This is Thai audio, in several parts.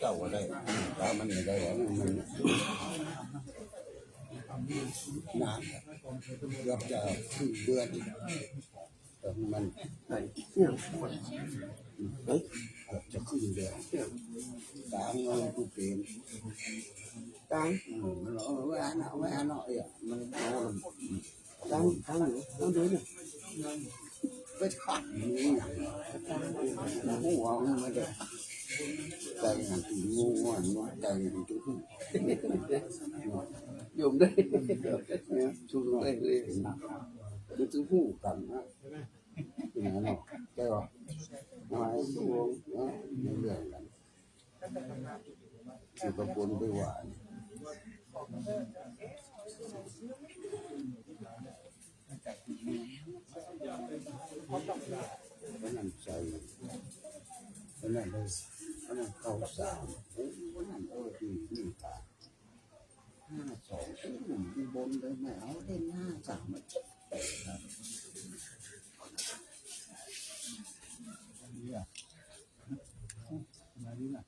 เจ้าก็ได้ตามันไม่ได้แล้วมันนานเกือบจะครึ่งเดือนแต่มันเฮ้ยเกือบจะครึ่งเดือนตาเงินทุกเกณฑ์ตามันเอาไว้หน่อยอ่ะมันเอาตั้งอยู่ตั้งดูเนี่ยไปขัดนี่นะหัวมันไม่ได้ใจหันงูหันใจหันจุ๊บยมได้ชุดได้เลยมันจะหูกันนะเป็นไงเนาะใช่ป่ะนายช่วงนะเรื่องกันคือกระปนไปหวานวันนั้นใจวันนั้นเลยวันนั้นเข้าสามวันนั้นนี่ตา52ที่บนเลยไม่เอาเล่น53มาจิ๊บเตะครับเนี่ยมาดิน่ะ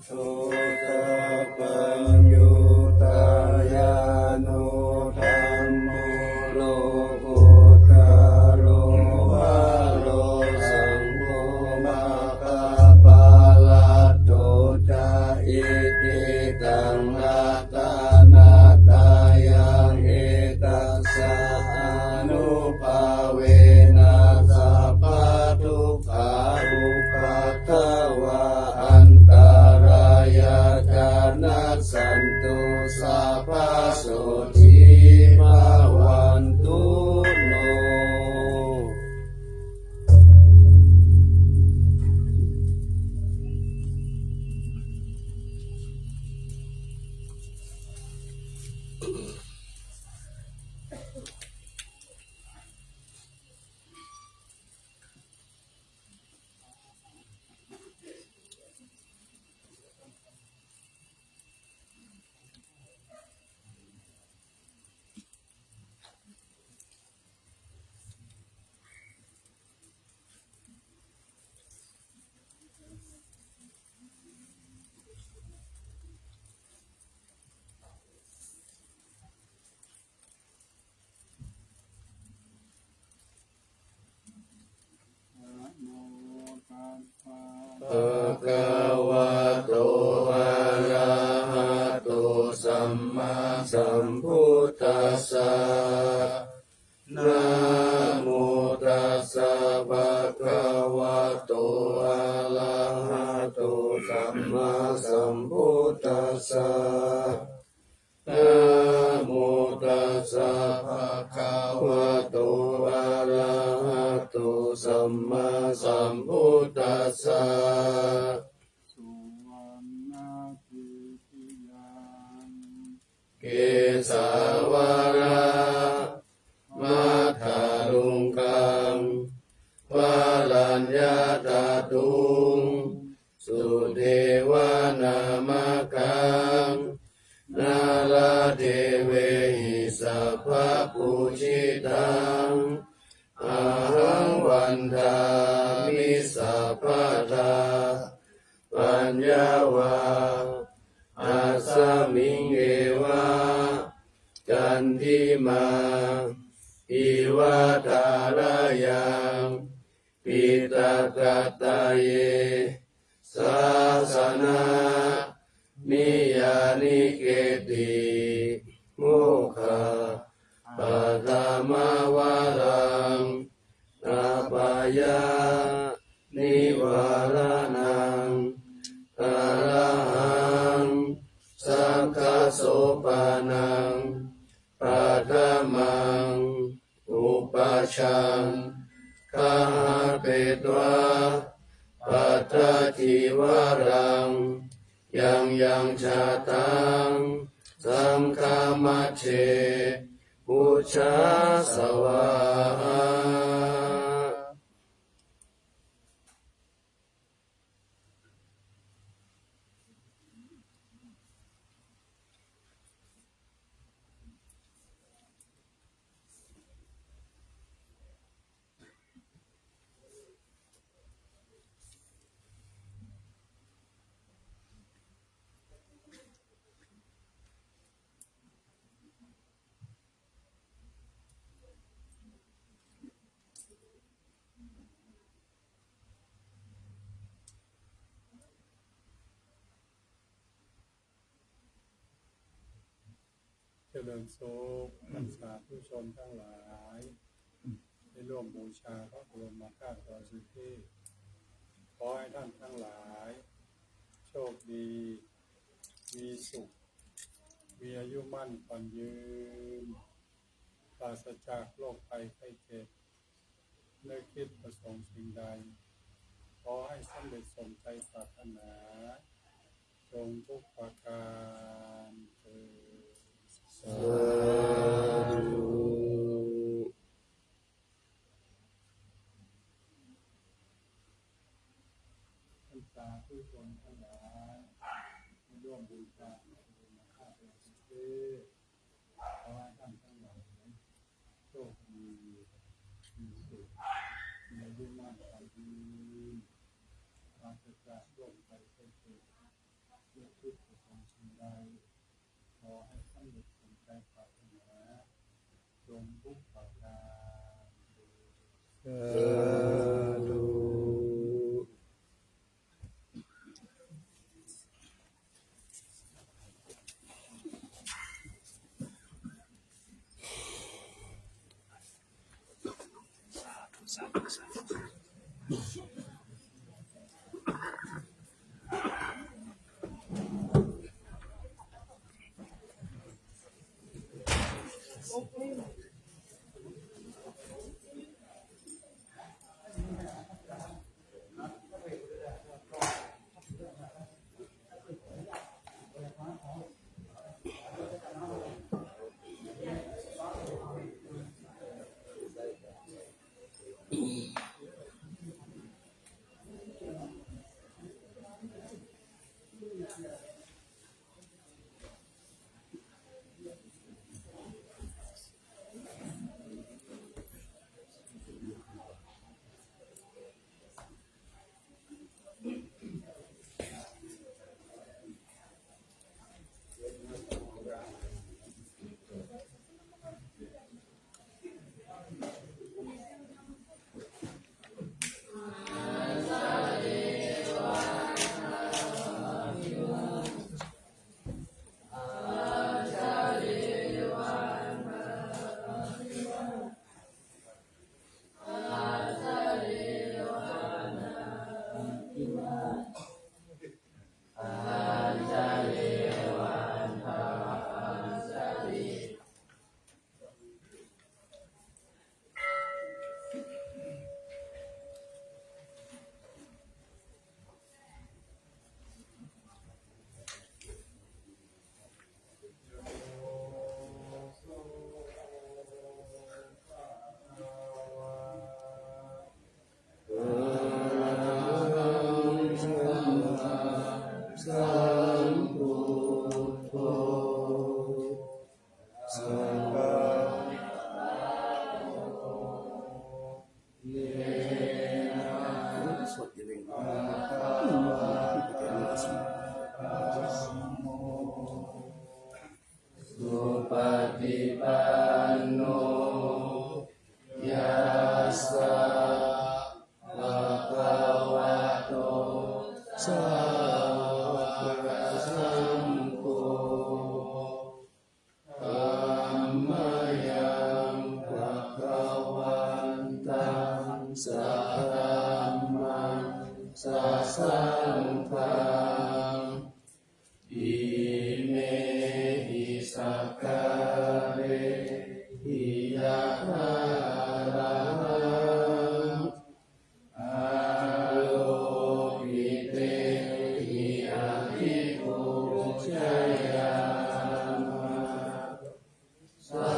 โตปัญโยตายาโนธัมโมโลกุตโรวะโลสังโฆมาคาปาลาโตจาอิติตังนาตานาตายังเอตัสสะอนุภาเวนะสัพพะทุกขาอุปัฏฐวะสันตุสัพพะโสทิภาวันตุโนภะคะวะโตอะระหะโตสัมมาสัมพุทธัสสะนะโมตัสสะภะคะวะโตอะระหะโตสัมมาสัมพุทธัสสะนะโมตัสสะภะคะวะโตอะระหะโตสัมมาสัมพุทธัสสะสุวรรณทิติยังเกสาวรามัทธาลุงกังวาลัญญาตาตุงสุเทวานามกังนาลาเทเวหิสัพพะปูชิตังอาหังวันทามิสัพพะทาปัญญาวาอาสมิงเอวะจันทิมาอิวะทารยังปิตกตาเยสาสนานิยานิเกติโมฆะปัตมาวารังอาปายานิวารนังอรหังสังฆโสปานังปัฏมังอุปัชฌังคาเปตวะปัฏฐทิวารังยังชาตังสังฆมัชเช พุชฌาสวาหาเจริญสุขท่านสาธุชนทั้งหลายได้ร่วมบูชาพระบรมธาตุดอยสุเทพขอให้ท่านทั้งหลายโชคดีมีสุขมีอายุมั่นขวัญยืนปราศจากโรคภัยไข้เจ็บเลิกคิดประสงค์สิ่งใดขอให้สำเร็จสมใจปรารถนาจงทุกประการเถิด สาธุ ท่านสาธุชนทั้งหลายได้ร่วมบูชาพระบรมธาตุดอยสุเทพขอให้ท่านทั้งหลายโชคดีมีสุขมีอายุมั่นขวัญยืนปราศจากโรคภัยไข้เจ็บเลือดทุกข์ประสงค์สิ่งใดขอให้สำเร็จสมใจปรารถนาจงทุกประการเถิด สาธุ สุปฏิปันโนยัสสะภะคะวะโตสาวกสังโฆธัมมายังภะคะวันตังสัมมาสัสสังฆังอิเมหิสักกะเรหิยะถาระหังอาโลกิเตหิอาภิปุชฌายามะสั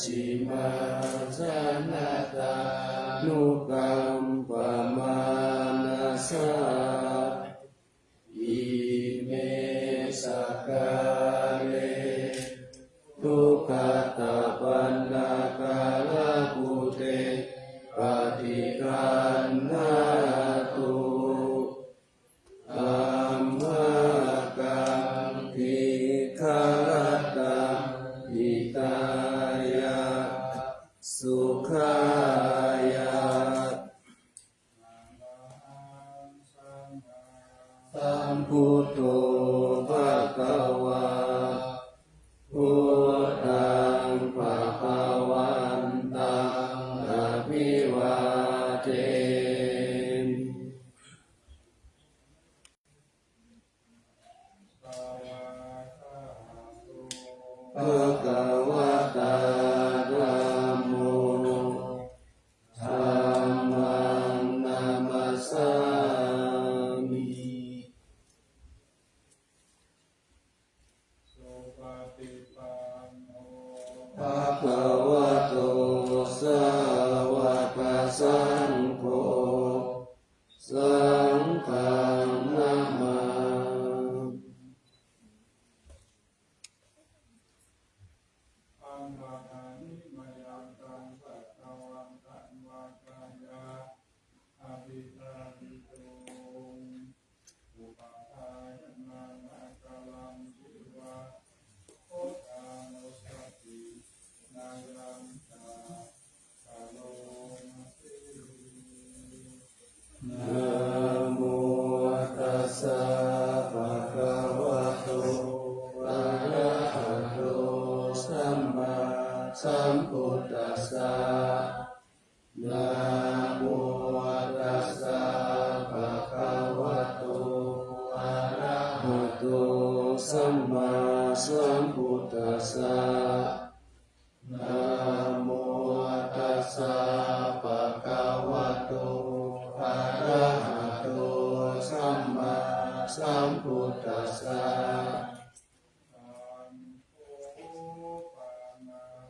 ชิมาชนะตานุกัมปมานาสาอิเมสกาเลทุกขตาปันนากาลปุเตปฏิคันหาตุอัมมะกังทิคารตังอิตายะสุขายะสัมพุทโธภะคะวาพุทธังภะคะวันตังอะภิวาเทมิภะคะวะตาธัมโมธัมมังนามัสสามิสุปฏิปันโน ภะคะวะโตสาวกสังโฆสังฆังนามาอัมหานิมยังตังสัตตวังตันวากายาอภิธามิตุอุปาทายนานาคาลังจิวะโอตานุสตินายังตาคาโลมาติ นะโมตัสสะภะคะวะโตอะระหะโตสัมมาสัมพุทธัสสะนะโมตัสสะภะคะวะโตอะระหะโตสัมมาสัมพุทธัสสะนะโมตัสสะภะคะวะโตอะระหะโตสัมมาสัมพุทธัสสะ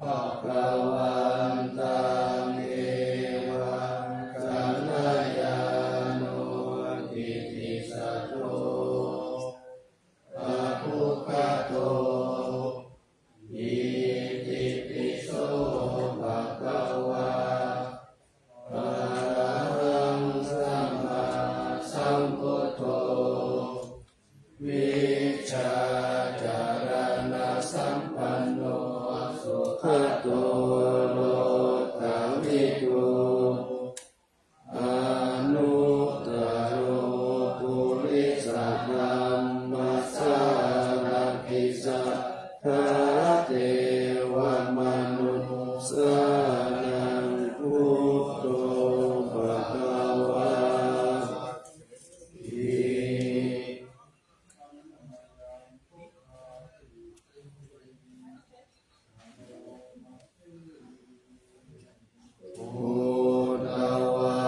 ภะคะวันตังเอวังกัลยาโนทิติสัตโตอะภุคโตอิติปิโสภะคะวะอะระหังสัมมาสัมพุทโธวิชาจารณะสัมปันโนสุขโตโลกวิทูอนุตตโรปุริสธรรมสารติสัทธาเทวมนุสสานังพุทโธภะคะวะอิพุทธวา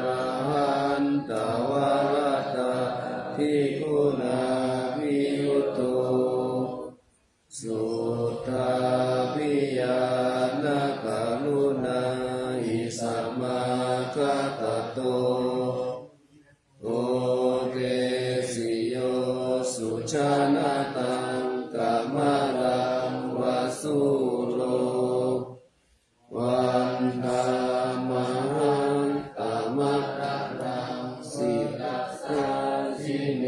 ระหันตวาระตาทิคุณาภิยุตโตสุตตาภิญาณกรุณาหิสัมมาคัตโตโอเกสิโยสุชานาตังกัมมารังวาสุโลวันธามหังตมัตตรังสิรัสสาสิเน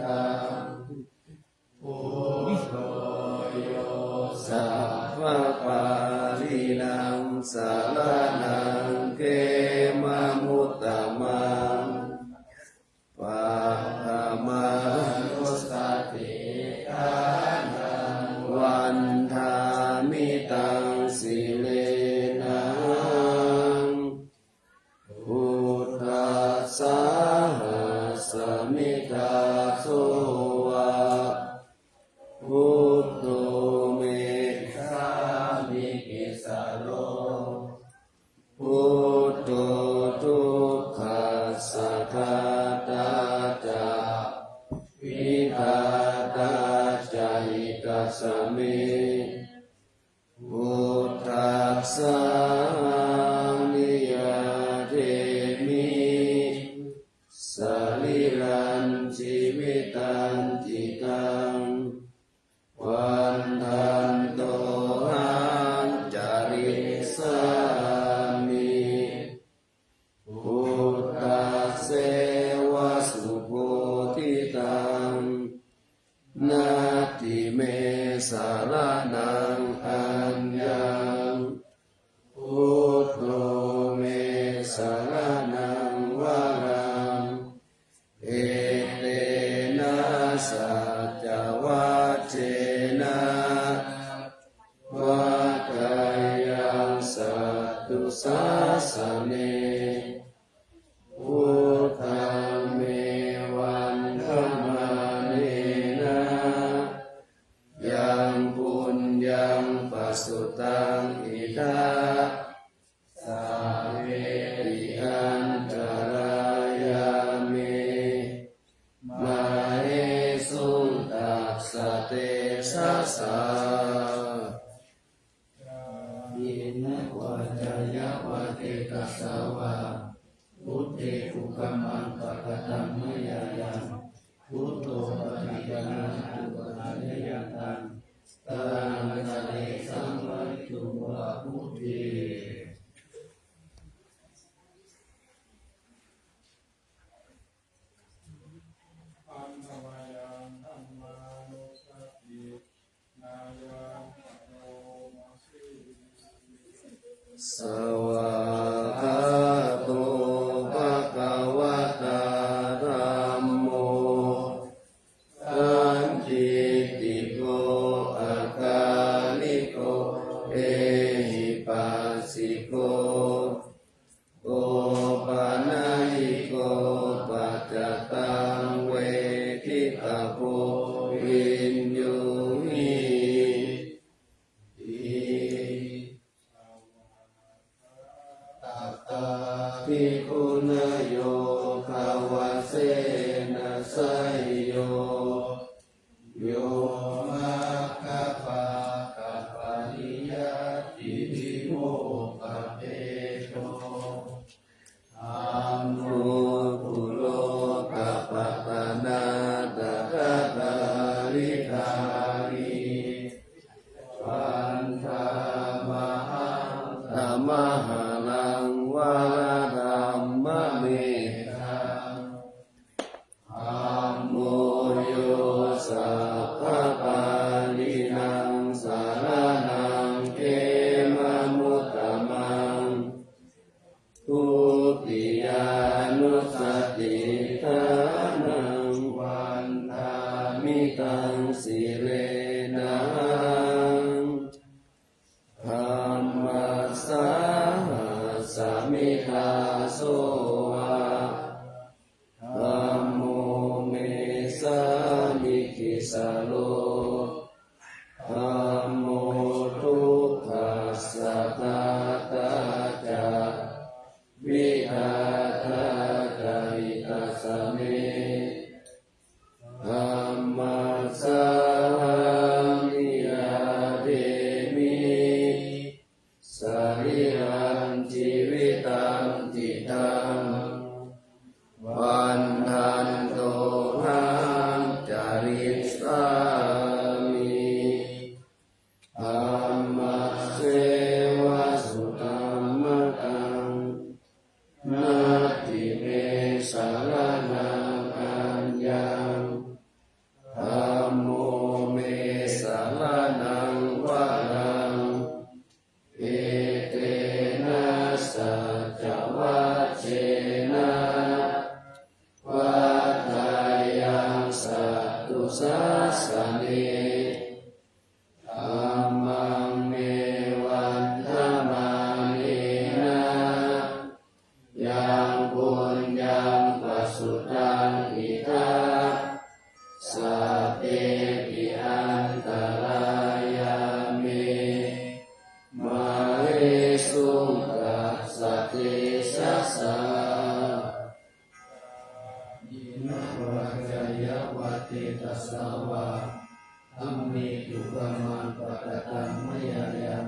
ทังพุทโธโยสัพพะปาลินังสารนังเกมะมุตตมังปะธามานุสติทานังวันธามิตังสิเลนะพุทธัสสะสมิทาโสวะพุทโธเมธามิกิสโลพุทโธทุกขัสสะทาตาจาวิทาตาจาหิกัสสมิพุทธ สานิยเทมิสลิลันชีวิตันติตังวันทันโตหังจาริสามิพุทธัสเสวะสุโพธิตังนาติเมสารนังอัญญังพุทโธเมสารนังวรังเอเตนะสัจวัชเชนะวะกายังสัตตุสาสเนพุทธังเมวันธรรมาเนนะยังปุญญังปัสสุตังอิทาสาเวริอันตรายามิมาเอสุงตัสสะเตสะสะยินะวะจายะวะเตกัสสาวะพุทเทกุกัมมังปะกตังมยายังพุทโธปฏิปันนังตุปะทะยันตังตังสะเตสัมมาตุวะพุทเทอันธมายังธัมมานุสัตตินายังโนมัสสิ สวากขาโตภะคะวะตาธัมโมสันทิติโกอาคาลิโกเอหิปัสสิโกโอปานาหิโกปัจจตังเวทิตาโพวินยูหิตัตตาภิกขุนโยภาวะเสนะไสยโยโยมาคะปะกะปะนิยติวิโมกขเปโตอัมโมปุโลกะปะตะนาตะกะตาริธาริปันธามหังธรรมหาลังวะระธัมมะเมธังธัมโมโยสัพพะปาลินังสารนังเขมะมุตตมังทุติยานุสติทานังวันทามิตังสิเรนังธัมมัสสะสามิทาโสวะธัมโมเมสามิกิสาโลธัมโมทุกขัสสะตาตาจาวิหาทาจาริตัสสะเมธัมมัสสะนิยเทมิสริรันชีวิตันติตังวันทันโตหังจาริสามิธัมมัสเสวะสุตัมมะตังนาติเมสารนังอัญญังธัมโมเมสารนังวรังเอเตนะสัจวัชเชนะวัฏฏายังสัตตุสาสเนธัมมังเมวันธรรมาเนนะยังปุญญังปัสสุตังอิทาสัพเพปิอันตรายามิมาเอสุงตัสสะเตสะสะยินะวะจายะวะเตตัสสาวะธัมเมตุกัมมังปะกตังมยายัง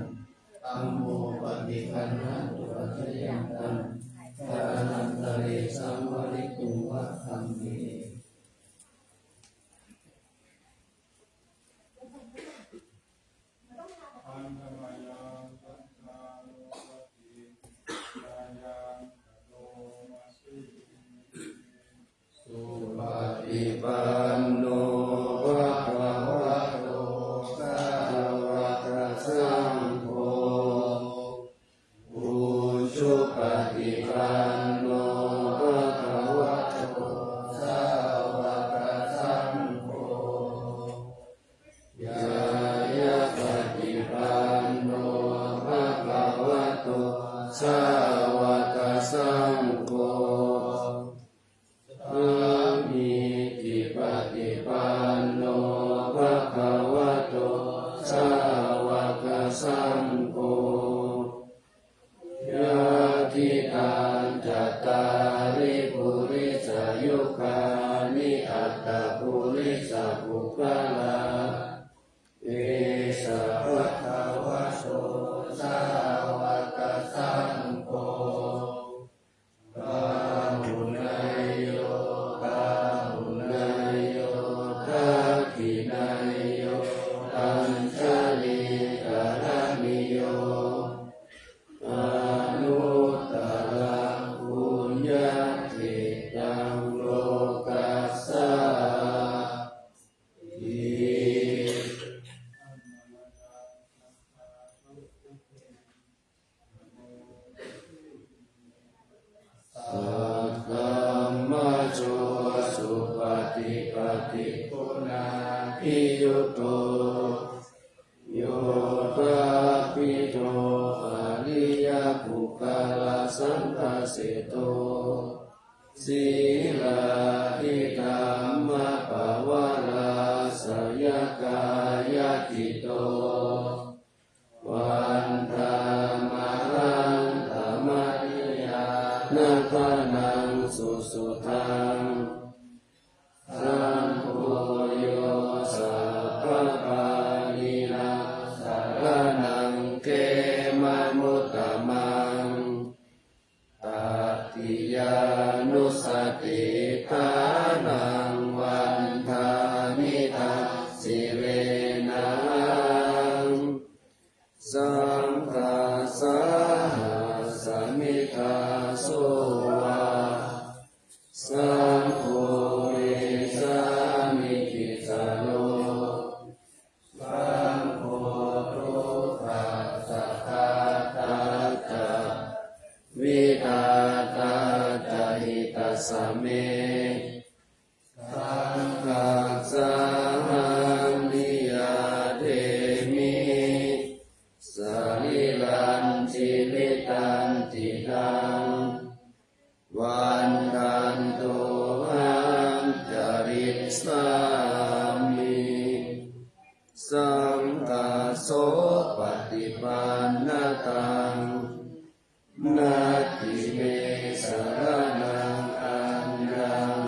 ธัมโมป ฏิคันหันตุปัจจยังตังปานันตเรสัมวริตุวะธัมมิอันธมยังสัทธาโลภติกายังโลมาสิสุปฏิปันโนภะคะวะโตสาวกสังโฆอุชุปฏิปันโนภะคะวะโตสาวกสังโฆยายะปฏิปันโนภะคะวะโตสาวกสังโฆอามิติปฏิปันโนภะคะวะโตสาวกสังโฆยะทิทานจัตตาริปุริสยุคานิอัตตปุริสปุคคลาเอสะภะคะวะโตสาวกสังโฆปาหุนายโยปาหุนายโยทักขินายโยอัญชลีกรณิโยอนุตตรังปุญญติตังโลกัสสะอิสัทธัมมัจโจสุปฏิปฏิปุณาภิยุตโตโยตาปิโตอริยปุคคลสังฆเสโตสีลาทิธรรมปวาราสยกายติโตวันธามารังธรรมนิยานาคานังสุสุทังสังโฆโยสัพพปานินาสารนังเกมมุตตมังตัตติยานุสติฐานังวันทานิทัสสิเรนังสังฆาสาหัสมิทาโสวาสังโฆเอสามิกิสโลสังโฆทุกขัสสะคาตาจาวิตาตาจาหิตัสสะเมสังฆัสสะหังนิยาเทมิสริลันจิลิตันติตังวันทันโตหังจริสามิสังฆโสปฏิปันนตังนาทิเมสรนังอัญญัง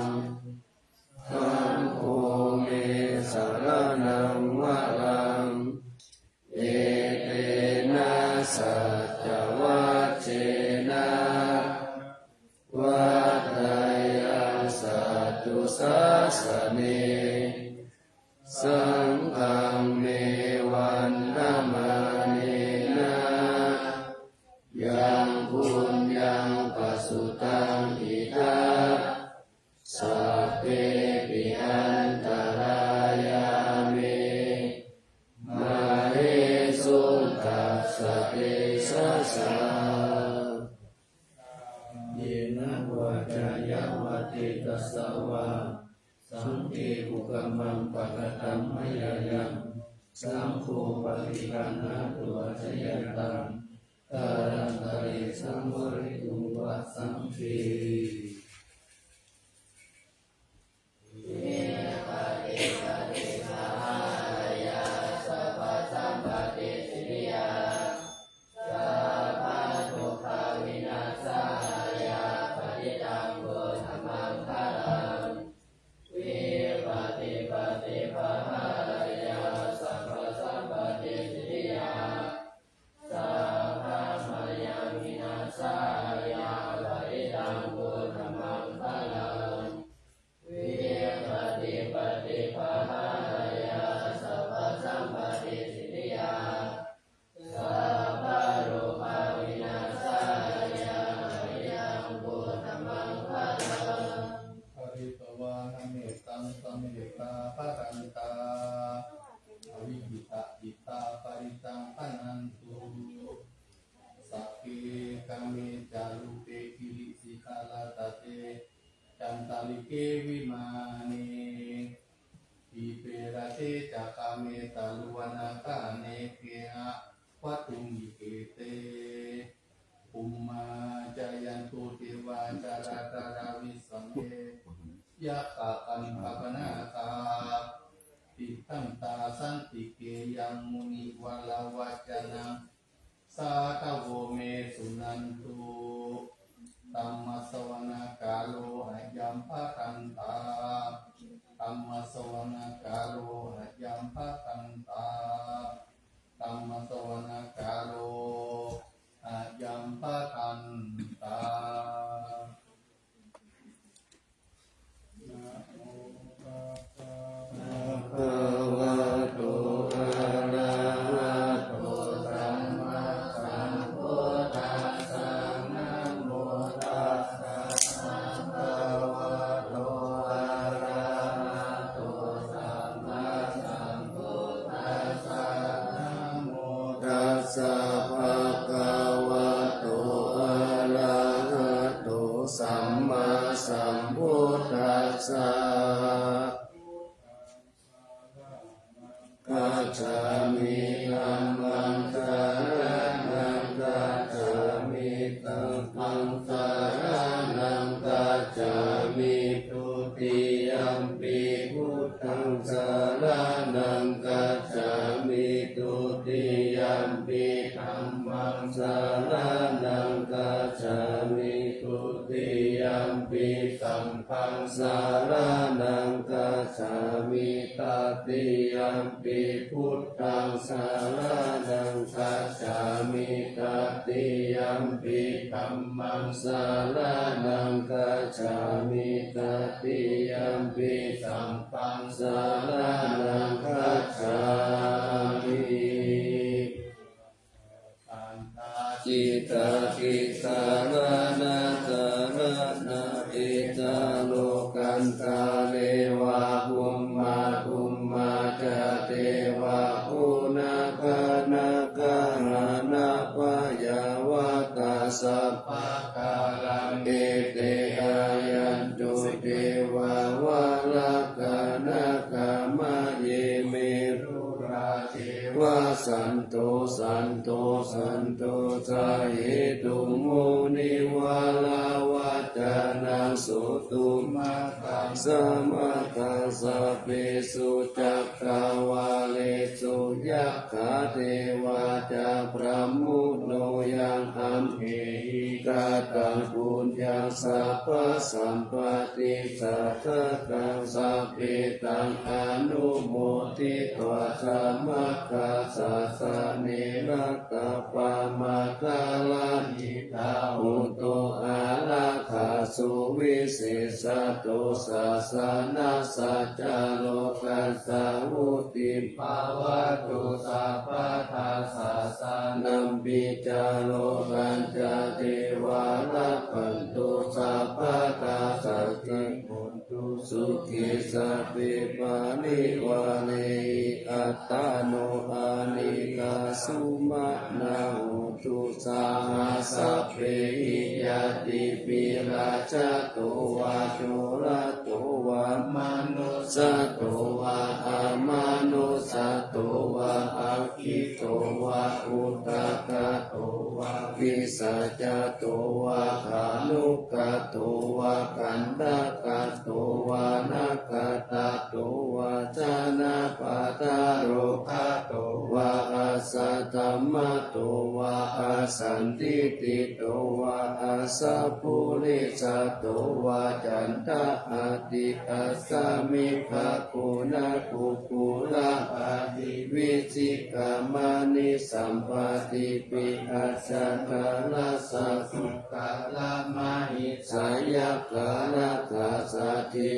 ธัมโมเมสรนังวะรังเอเตนะสัจจวัชเชนะวัฏฏายังสัจจุสัสสเนสังฆังเมวันธมาเนนะยังพุญญังปัสสุตังอิทัสสัพเพปิอันตรายาเมมาเหสุตัสสะเตสะสะเยนะวาจายาวติตัสสะวะสังเกปุกมังปะกตัมมยายังสังโฆปฏิคันหาตัวชยันตังตารันตะเรสัมวริตุวะสังเฆ ตลิเกวิมานีอิเประเทจักเมตาลุวนาคาเนเกะวัตุมิเกเตอุมมาจายันตุเทวาจาราตาราวิสังเกยะกะกันภะกนาตาติตังตาสันติเกยังมุนิวะลาวัจนะสาทโวเมสุนันตุตัมมัสสวนากาโลหยัมภะตันตาตัมมัสสวนากาโลหยัมภะตันตาตัมมัสสวนากาโลหยัมภะตันตานะโมตัสสะภะคะวะโตอะระหะโตสัมมาสัมพุทธัสสะนะโมตัสสะภะคะวะโตอะระหะโตสัมมาสัมพุทธัสสะนะโมตัสสะภะคะวะโตอะระหะโตสัมมาสัมพุทธัสสะกัจฉามิธัมมังสรณังกัจฉามิธัมมังสรณังกัจฉามิทุติยัมปิพุทธังสรณังกัจฉามิทุติยัมปิธัมมังสรณังกัจฉามิทุติยัมปิสังฆังสรณังกัจฉามิตติยัมปิพุทธังสรณังกัจฉามิตติยัมปิธัมมังสรณังกัจฉามิตติยัมปิสังฆังสรณังกัจฉามิจิตตกิสารนะสารนะอิจาโลกันตาเลวะภุมมาภุมมาจเทวะอุณาคนาคานาปยาวะตาสัพพะกาลังเอเตอายันตุเทวาวะลักขณะกามะเยเมรุราเทวะสันโตสันโตสันโตสาเหตุโมนิวาลาวัจนะสุตุมาตังสมาตังสเปสุจักขาวาเลสุยักขะเทวาจาพระมุโนยังอัมเหหิกาตังปุญญาสัพพะสัมปติสัทธะตังสัพเพตังอนุโมทิตวะสัมมาคัสสะสะเนรัตตปามาคาลานิตาหุโตอาลาคาสุวิเศษโตสัสสะนัสสัจจโลกัสสะวุติภาวะตุสัพพะทาสัสสะนัมปิจาโลกันจเทวาลัพพันตุสัพพะทาสัจจิปุนตุสุขิสัพเพปานิวาเนอัตตาโนอานิกาสุมานาหุตุสาหัสสะเพหิยติปิราชโตวาโชระโตวามนุสโตวาอามานุสโตวาอาคิโตวาอุตตะกะโตวาวิสัจจโตวาขานุกะโตวากันตะกะโตวานักกะตะโตวาจานะปะทะโรคะโตวาอาสัตตมะโตวาอาสันติติโตวาอาสัพพุริสโตวาจันตะอาติอาสามิภะกุณะกุกุละปะติวิจิกามานิสัมปติปิอาจาคาลาสัสุกาลามาหิสายะกาลาคาสัทิ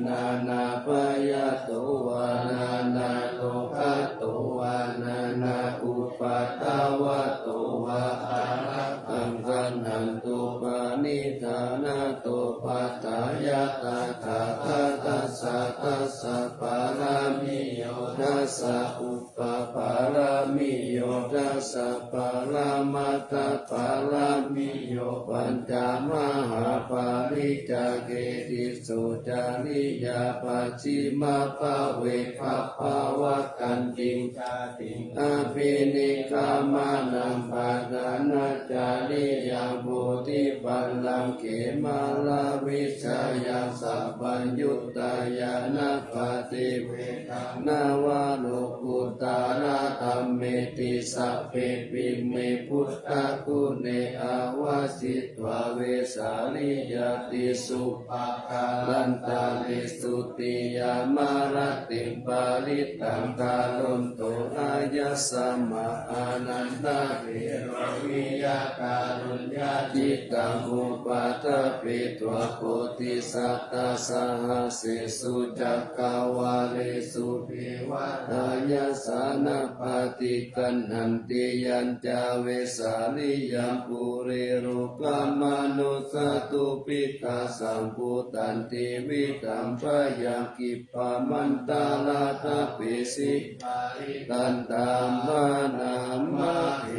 นานาปยะโตวานานาโลภะโตวานานาอุปัตตวะโตวาอารักขังกันหันตุปานิธานาโตปัฏฐายะตถาคตัสสะตัสสะปารามิโยทัสสะอุปปารามิโยทัสสะปารามัตถปา ลามิโยปัญจมหาปาริจาเกติสุจาริยาปัจฉิมาภาเวคะภาวะกันติงชาติงอภินิกามานังปาดานาจาริยังโพธิปัลลังเขมาลาวิชายังสัพพัญญุตตายานาปฏิเวทนาวาโลกุตาราธัมเมติสัพเพปิเมพุทธกุเนอาวาสิตวาเวสาลิยติสุปะคาลันตาลิสุติยามารติปาริตังกาลุนโตอายัสสมะอานันตาเวรวิยาการุญญาจิตังอุปัฏฐปิตวโพธิสัตตาสหัสสิสุจักขวาเลสุเทวตายาสานาปฏิกันหันติยัญจาเวสาลิยัมปุเรรุกามนุสตุปิกาสัมพุตันติวิตัมปะยังกิปะมันตาลาทาปิสิปาริตันตามมานามาเอ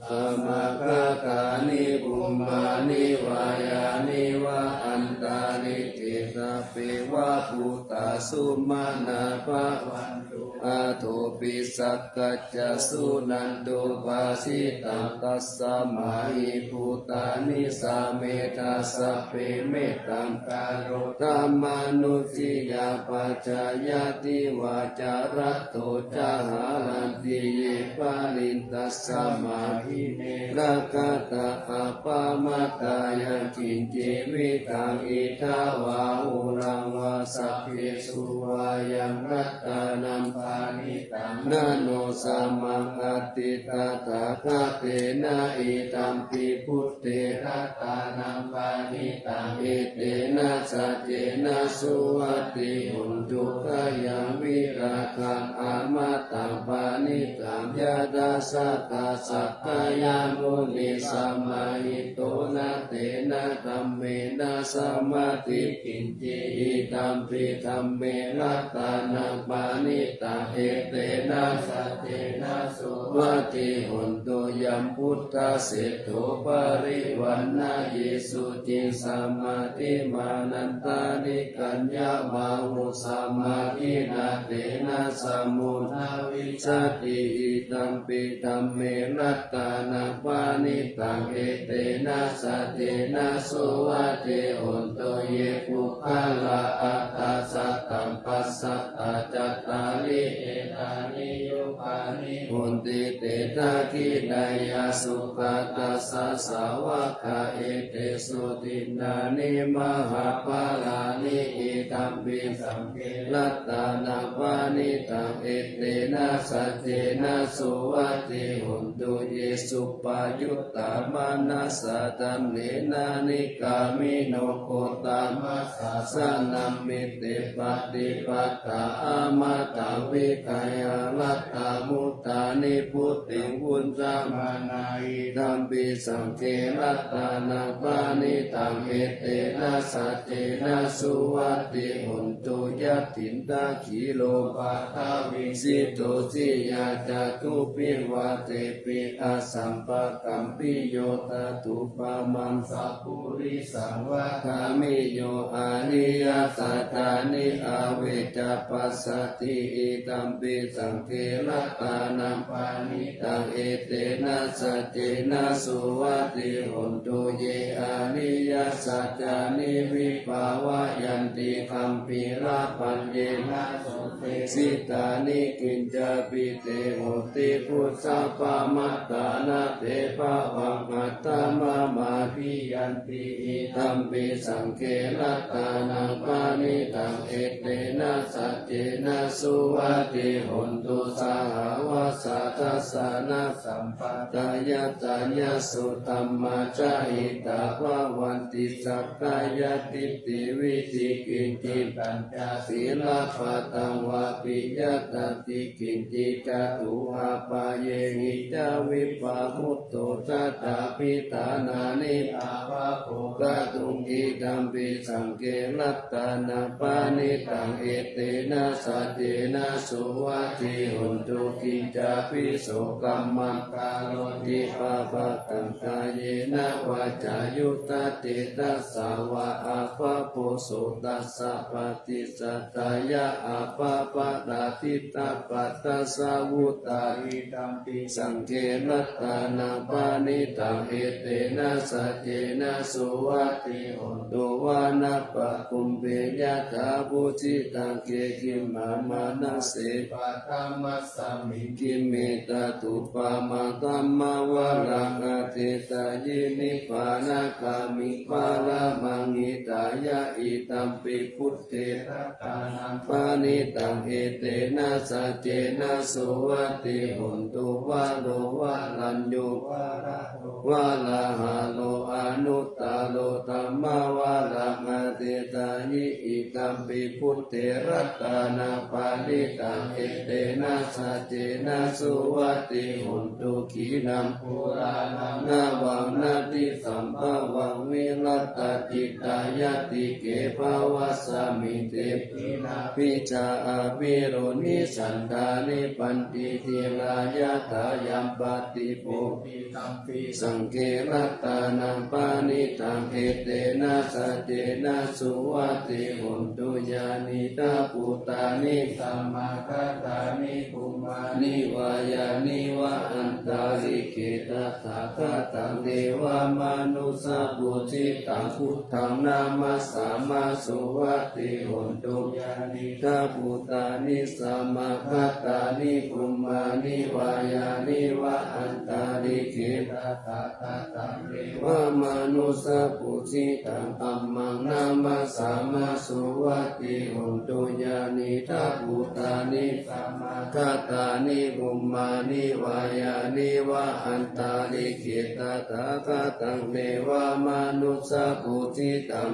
ธรรมกตานิบุมมานิวายานิวะอันตานิเกตาเปวะภูตาสุมานาภะวันตุอาโทปิสักกัจจสุนันตุภาสิตังตัสสะมาหิภูตานิสาเมตาสัพเพเมตตังกาโรธรรมานุสิยาปัจจายติวาจารัตโตจาหาลันติเยปาลินตัสสะมาหิเนรักตะอาปามาตายังกินเจวิตังอิทาวาอุรังวาสัพเพสุวายังรัตตานัมปานิตังนาโนสัมมังอติตาตาคาเตนะอิตัมปิพุทเตรัตตานัมปานิตังเอเตนะสัจเจนะสุวัตติหุนตุขยังวิราคังอามาตังปานิตังยาดาสัตตาสักกายามุนิสัมมาหิโตนะเตนะธัมเมนะสัมมาทิกินเจอิตัมปิธัมเมรัตตานังปานิตังเอเตนะสัจเจนะสุวัตติหุนตุยัมพุทธเสโธปริวันนะเยสุจิสัมมาทิมานันตานิกัญญามาหุสัมมาทินาเตนะสัมมุนาวิชาติอิตัมปิธัมเมรัตตานังปานิตังเอเตนะสัจเจนะสุวัตติหุนตุเยปุคลาอัตตาสัตตัมปัสสัตตาจัตตาลิเอตานิยุปานิหุนติเตตาคิดายาสุขตัสสะสาวกะเอเตสุตินานิมหาปาลานิอิตัมปิสังเกรัตตานังปานิตังเอเตนะสัจเจนะสุวัตติหุนตุเยสุปายุตตามานัสสะตัมเนนานิกามิโนโคตามัสสะสนัมมิเตปฏิปัตตาอามาตังวิกายาลัตตามุตตานิพุตติวุญจามานาอิธัมปิสังเกรัตตานังปานิตังเอเตนะสัจเจนะสุวัตติหุนตุยัตถินตาขีโลปาทาวิสิโตสิยาจาตุปิวาเตปิอาสัมปะกัมปิโยตตุปะมังสัพพุริสังวะคามิโยอานิยสัตตานิอาเวจปัสสติอิตัมปิสังเกรัตตานังปานิตังเอเตนะสัจเจนะสุวัตติหุนตุเยอานิยสัจจานิวิภาวะยันติคัมปิราปัญเยนะสุเตสิตานิกินจาปิเตโหติพุทธปามัตตานาเตปะวังอัตตมามาภิยันติอิตัมปิสังเกรัตตานังปานิตังเอเตนะสัจเจนะสุวัตติหุนตุสหวัสสัทธัสสะนะสัมปัตตายตายาสุตัมมาจาหิตาภาวันติสักกายติติวิธิกินจิตัญจศีลปัตตังวาปิยตติกินจิจตุอาปาเยหิจาวิปามุตโตจัตตาปิตานานิภาวะโภกตุงอิตัมปิสังเกรัตตานังปานิตังเอเตนะสัจเจนะส สุวัติหุนตุกิจจาปิโสกัมมังกาโลติปะปะตังกายเนวาจายุตติตัสสาวะอาภะปุสุตัสสะปฏิสัตตายะอาภะปะดาติตาปัตตะสาวุตาหิตัมปิสังเกนัตตานาปานิตังเอเตนะสัจเจนะสุวัติหุนตุวานะปะคุมเปยะถาภูจิตังเกกิมมามานะเสปะธัมมัสสามิกิเมตตุปามาตัมมาวะรังอเทตายินิพพานะกามิปาลามังอิตายะอิตัมปิพุทเทระกานังปานิตังเอเตนะสัจเจนะสุวัติหุนตุวะโลวะลัญโยวะระโลวะลาหะโลอนุตตาโลธัมมาวะรังอเทตายิอิตัมปิพุทเทระกานังปานิตังเอเตนะสัจเจนะสุวัติหุนตุขีนังปุรานังนาวังนาติสัมภวังวิรัตติตายะติเกภวะสามิเตปินาปิจาอาภิโรนิสันดานิปันติทิรายะทายัมปติปุปิตัมปิสังเกรัตตานังปานิตังเอเตนะสัจเจนะสุวัติหุนตุญาณิตาปุตตานิสัมมาคัตตานิภูมานิวายานิวะอันตาริเกตถาคตังเทวามนุสสปุจิตังพุทธังนามัสสามาสุวัติหุนตุญาณิตาปุตตานิสัมมาคัตตานิภูมานิวายานิวะอันตาริเกตถาคตังเทวามนุสสปุจิตังอัมมังนามัสสามาสุวัติหุนตุญาณิตาปุตตานิสัมมาคัตตานิภูมานิวายานิวะอันตาริเกตถาคตังเทวามนุสสปุจิตัง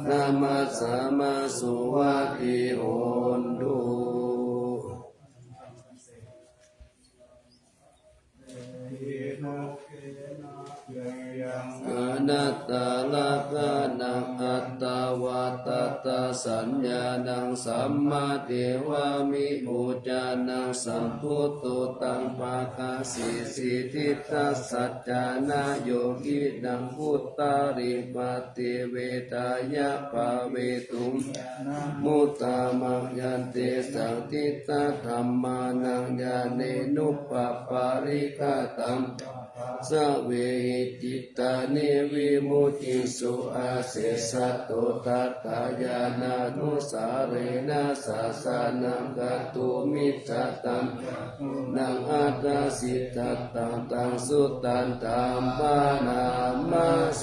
นามัสสามาสุวัติหุนตุอนัตตาลักขานังอัตตาวาตตาสัญญานังสัมมาเทวามิอุจานังสัมพุตโตตังปะกาสิสิทิตัสสัจจานาโยกินังพุตตาริปติเวทายะปะเวตุมมุตตามังยันเตสังทิตาธัมมานังญาเนนุปปปาริกตังสเวหิจิตานิวิมุตติสุอาเสสะโตทัตตายานานุสาเรนะสัสสะนังกัตตุมิจฉตังนังอัตตาสิทธัตตังตังสุตตันตัมปานามาเส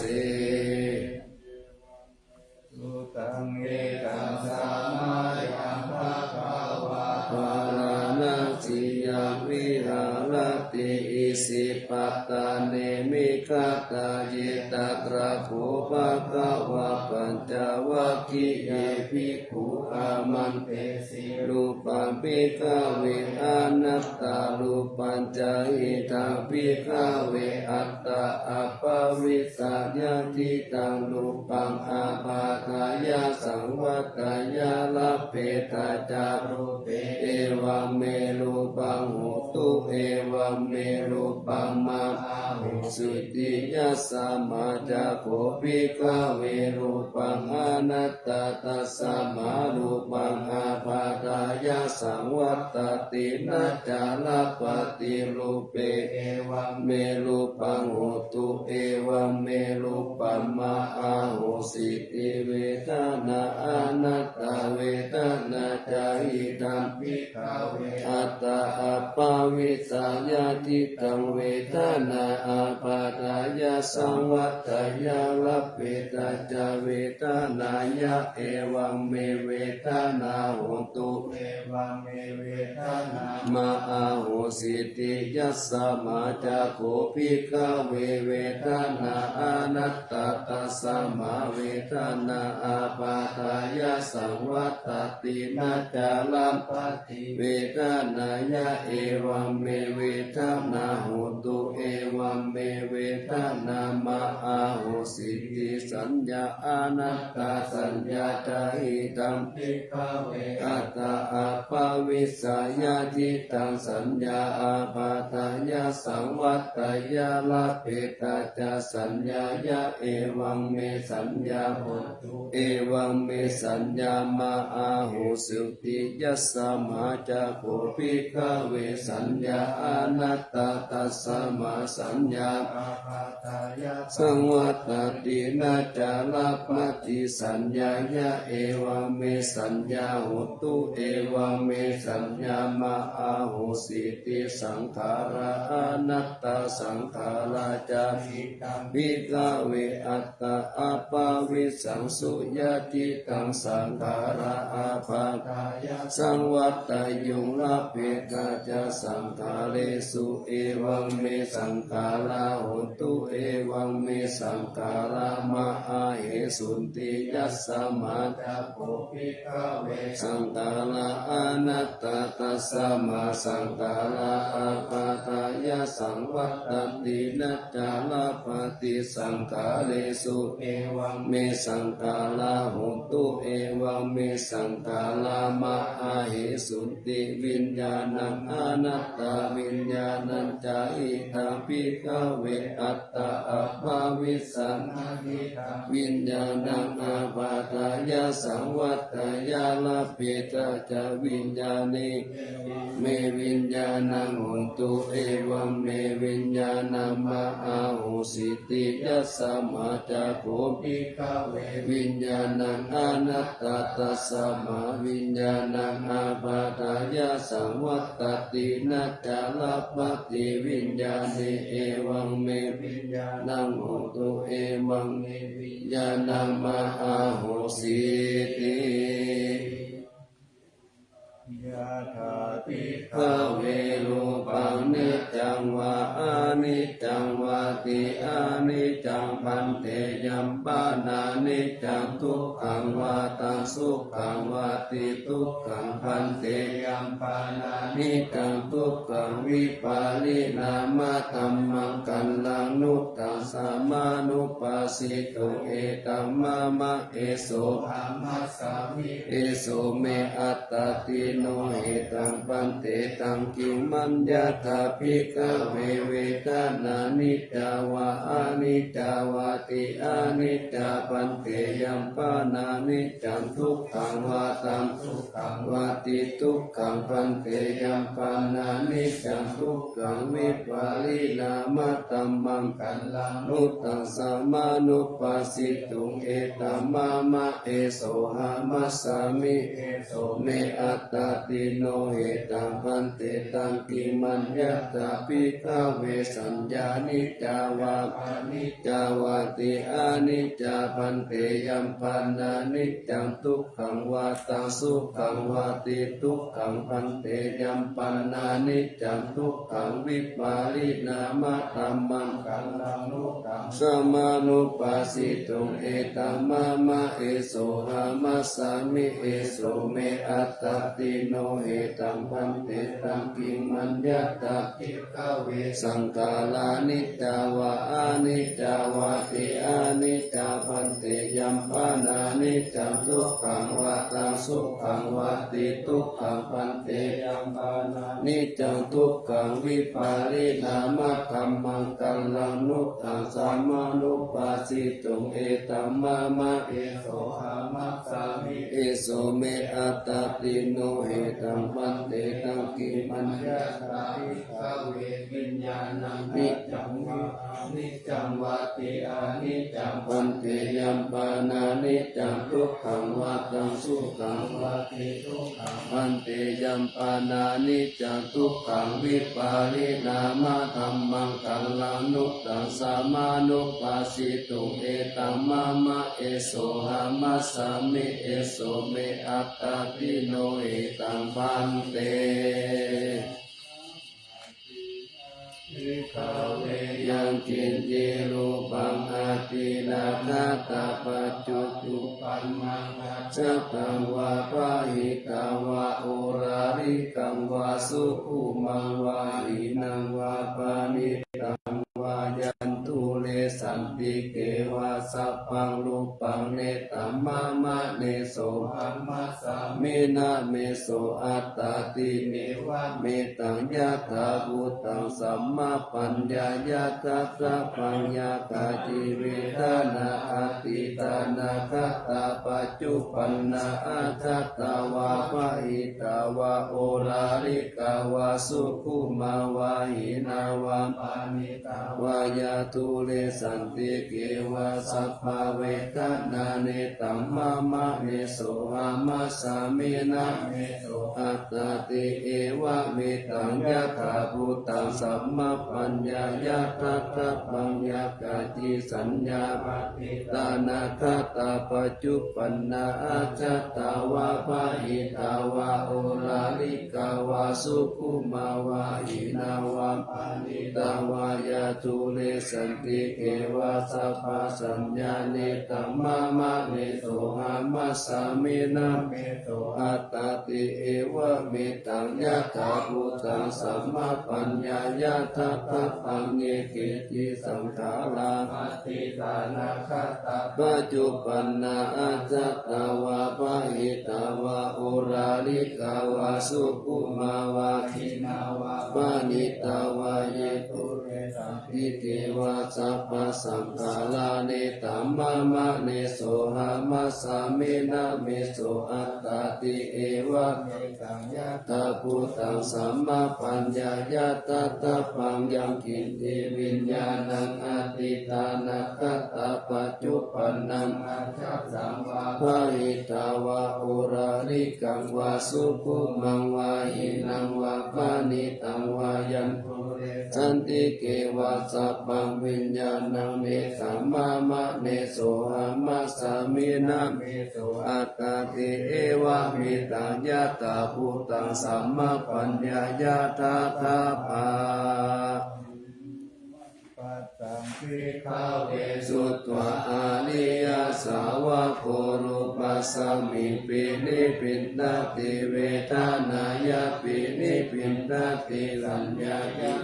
สุตังเอตังสัมมายังภะคะวะปารานังสิยังวิหารติอิสิปัตตาเนมิคัตตาเยตัตระโภภะคะวะปัญจวัคคีย์ภิกขุอามันเตสิรูปังภิกขเวอนัตตารูปัญจหิตังภิกขเวอัตตาอัปปวิสัญญติตังรูปังอาภาทายาสังวัตยาลเปตาจารุเปเอวังเมรูปังโหตุเอวังเมรูปังมาหุสุติยัสสะมาจาโคภิกขเวรูปังอนัตตาตัสสะมารูปังอาภาทายาสังวัตตินัจจาลปฏิรูปเปเอวังเมรูปังโหตุเอวังเมรูปังมาหุสิติเวทนาอนัตตาเวทนาจาหิตังภิกขเวอัตตาอัปปวิสัญญาติตังเวทนาอาภาทายาสังวัตยาลเปตาจาเวทนายะเอวังเมเวทนาโหตุเอวังเมเวทนามาหุสิติยัสสะมาจาโคภิกขเวเวทนาอนัตตาตัสสะมาเวทนาอาภาทายาสังวัตตินัจจาลัมปติเวทนายะเอวังเมเวทนาโหตุเอวั วังเมเวทนามาอาหุสิติสัญญาอานัตตาสัญญาจาหิตังภิกขเวอัตตาอาภาวิสายาทิตังสัญญาอาปาทายาสังวัตตายาลาภตาจาสัญญายาเอวังเมสัญญาหุตุเอวังเมสัญญามาอาหุสุติยัสสมาจักขุภิกขเวสัญญาอานัตตาตัสสมาสัญญาอาปาทายาสังวัตตินาจาลาภติสัญญายาเอวังเมสัญญาหุตุเอวังเมสัญญามาอาหุสิติสังขาราอานัตตาสังขาราจามิตังภิกขเวอัตตาอาภาวิสังสุญาติตังสังขาราอาภาทายาสังวัตตายุงลาภกาจาสังขาเรสุเอวังเมสังขาราหุตุเอวังเมสังขารามาอาเหสุนติยัสสมาจักขุภิกขเวสังขาราอานัตตาตัสสมาสังขาราอาปาทายาสังวัตตินัจจาลาภติสังขาเรสุเอวังเมสังขาราหุตุเอวังเมสังขารามาอาเหสุนติวิญญาณังอานัตตาวิญญาณัญจาอิทังภิกขเวอัตตาอาภาวิสังฆิตังวิญญาณังอาปาทายาสังวัตตายาลาภตาจาวิญญาณิเมวิญญาณังหุตุเอวังเมวิญญาณังมาอาหุสิติยัสสมาจักขุภิกขเววิญญาณังอานัตตาตัสสมาวิญญาณังอาปาทายาสังวัตตินัจจาลาภติวิญญาณิเอวังเมวิญญาณังหุตุเอวังเมวิญญาณังมาอาหุสิติยะถาภิกขเวรูปังนิจจังวาอานิจจังวาติอานิจจังพันเตยัมปานานิจจังทุกขังวาตังสุขังวาติทุกขังพันเตยัมปานานิจจังทุกขังวิปาลินามาธัมมังกัลลังนุตตังสามานุปัสสิตุเอตัมมะมะเอโสธัมมัสสามิเอโสเมอัตตติโนเหตังปันเตตังกิมัญญาตาภิกขเวเวทนานิจจาวาอานิจจาวาติอานิจจาปันเตยัมปานานิจจังทุกขังวาตังทุกขังวาติทุกขังปันเตยัมปานานิจจังทุกขังวิปาลินามาตัมมังกัลลังนุตตังสามานุปัสสิตุงเอตัมมะมะเอโสหามัสสามิเอโสเมอัตตติโนเหตังพันเตตังกิมัญญตาภิกขเวสัญญานิจจาวาอานิจจาวาติอานิจจาพันเตยัมปันนานิจจังทุกขังวาตังสุขังวาติทุกขังพันเตยัมปันนานิจจังทุกขังวิปาลินามะธัมมังกัลลังนุตตังสมานุปัสสิตุงเอตัมมะมะเอโสหามัสสามิเอโสเมอัตตติโนเหตังพันเตตังกิมัญญตาภิกขเวสังฆาลานิจจาวาอานิจจาวาติอานิจจาพันเตยัมปานานิจจังทุกขังวาตังสุขังวาติทุกขังพันเตยัมปานานิจจังทุกขังวิปาลินามะธัมมังกัลลังนุตตังสามานุปัสสิตุงเอตัมมะมะเอโสหามัสสามิเอโสเมอัตตติโนเหตังพันเตตังกิมัญญตาภิกขเววิญญาณังนิจจังวาอานิจจังวาติอานิจจังพันเตยัมปานานิจจังทุกขังวาตังสุขังวาติทุกขังพันเตยัมปานานิจจังทุกขังวิปาลินามะธัมมังกัลลังนุตตังสามานุปัสสิตุงเอตัมมะมะเอโสหามัสสามิเอโสเมอัตตติโนเอตังพันเต ย ภิกขเวยังกินเยโลปังอาตินาคาตาปัจจุตุปันมังคัจจตังวาปะหิตาวะโอราริกังวาสุขุมังวาหินังวาปานิตังวายันตุเลสันติเกวาสัพพังรูปังเนตัมมะมะเนโสอัมมัสสามินะเมโสอัตตาติเนวะเมตังยะถาภูตังสัมมาปัญญายะทัสสะปัญญากาจิเวทนาอติตานาคตาปัจจุปันนาอาทัตตาวาปะหิตาวาโอราริกาวาสุขุมาวาหินาวาปานิตาวายาตุเลสันติเกวะสัพพะเวทนาเนตัมมะมะเนโสอามัสสามินะเมโสอัตตาติเอวะเมตังยะถาภูตังสัมมาปัญญายะทัตถะปัญญากาจิสัญญาปฏิตานาคตาปัจจุปันนาอาจัตตาวาปะหิตาวาโอราลิกาวาสุขุมาวาหินาวาปานิตาวายาตุเลสันติเกวะสัพพะสัญญาเนตัมมะมะเนโสอามัสสามินะเมโสอัตตาติเอวะเมตังยะถาภูตังสัมมาปัญญายะทัตถะปัญเยเกจิสังขาราปฏิตานาคตาปัจจุปันนาอาจัตตาวาปะหิตาวาโอราลิกาวาสุขุมาวาทินาวาปานิตาวาเยตุเรสัมภิเทวาสัพพะสังฆาลาเนตัมมะมะเนโสหามัสสามินะเมโสอัตตาติเอวะเมตังยะตาภูตังสัมมาปัญญายะตัตถะปังยังกินติวิญญาณังอติตานาคตาปัจจุปันนังอาจัตสังวาภะหิตาวะโอราริกังวาสุขุมังวาหินังวาปานิตังวายันตุเรสันติเกวะสัพพังวิญญาณังเนสัมมามะเนโสอามัสสามินะเมโสอัตตาติเอวะเมตัญญาตาภูตังสัมมาปัญญายะทัตถะปาปัสสังภิกขเวสุตวะอานิยสาวะโครุปัสสมิปินิปินตติเวทนายะปินิปินตติสัญญา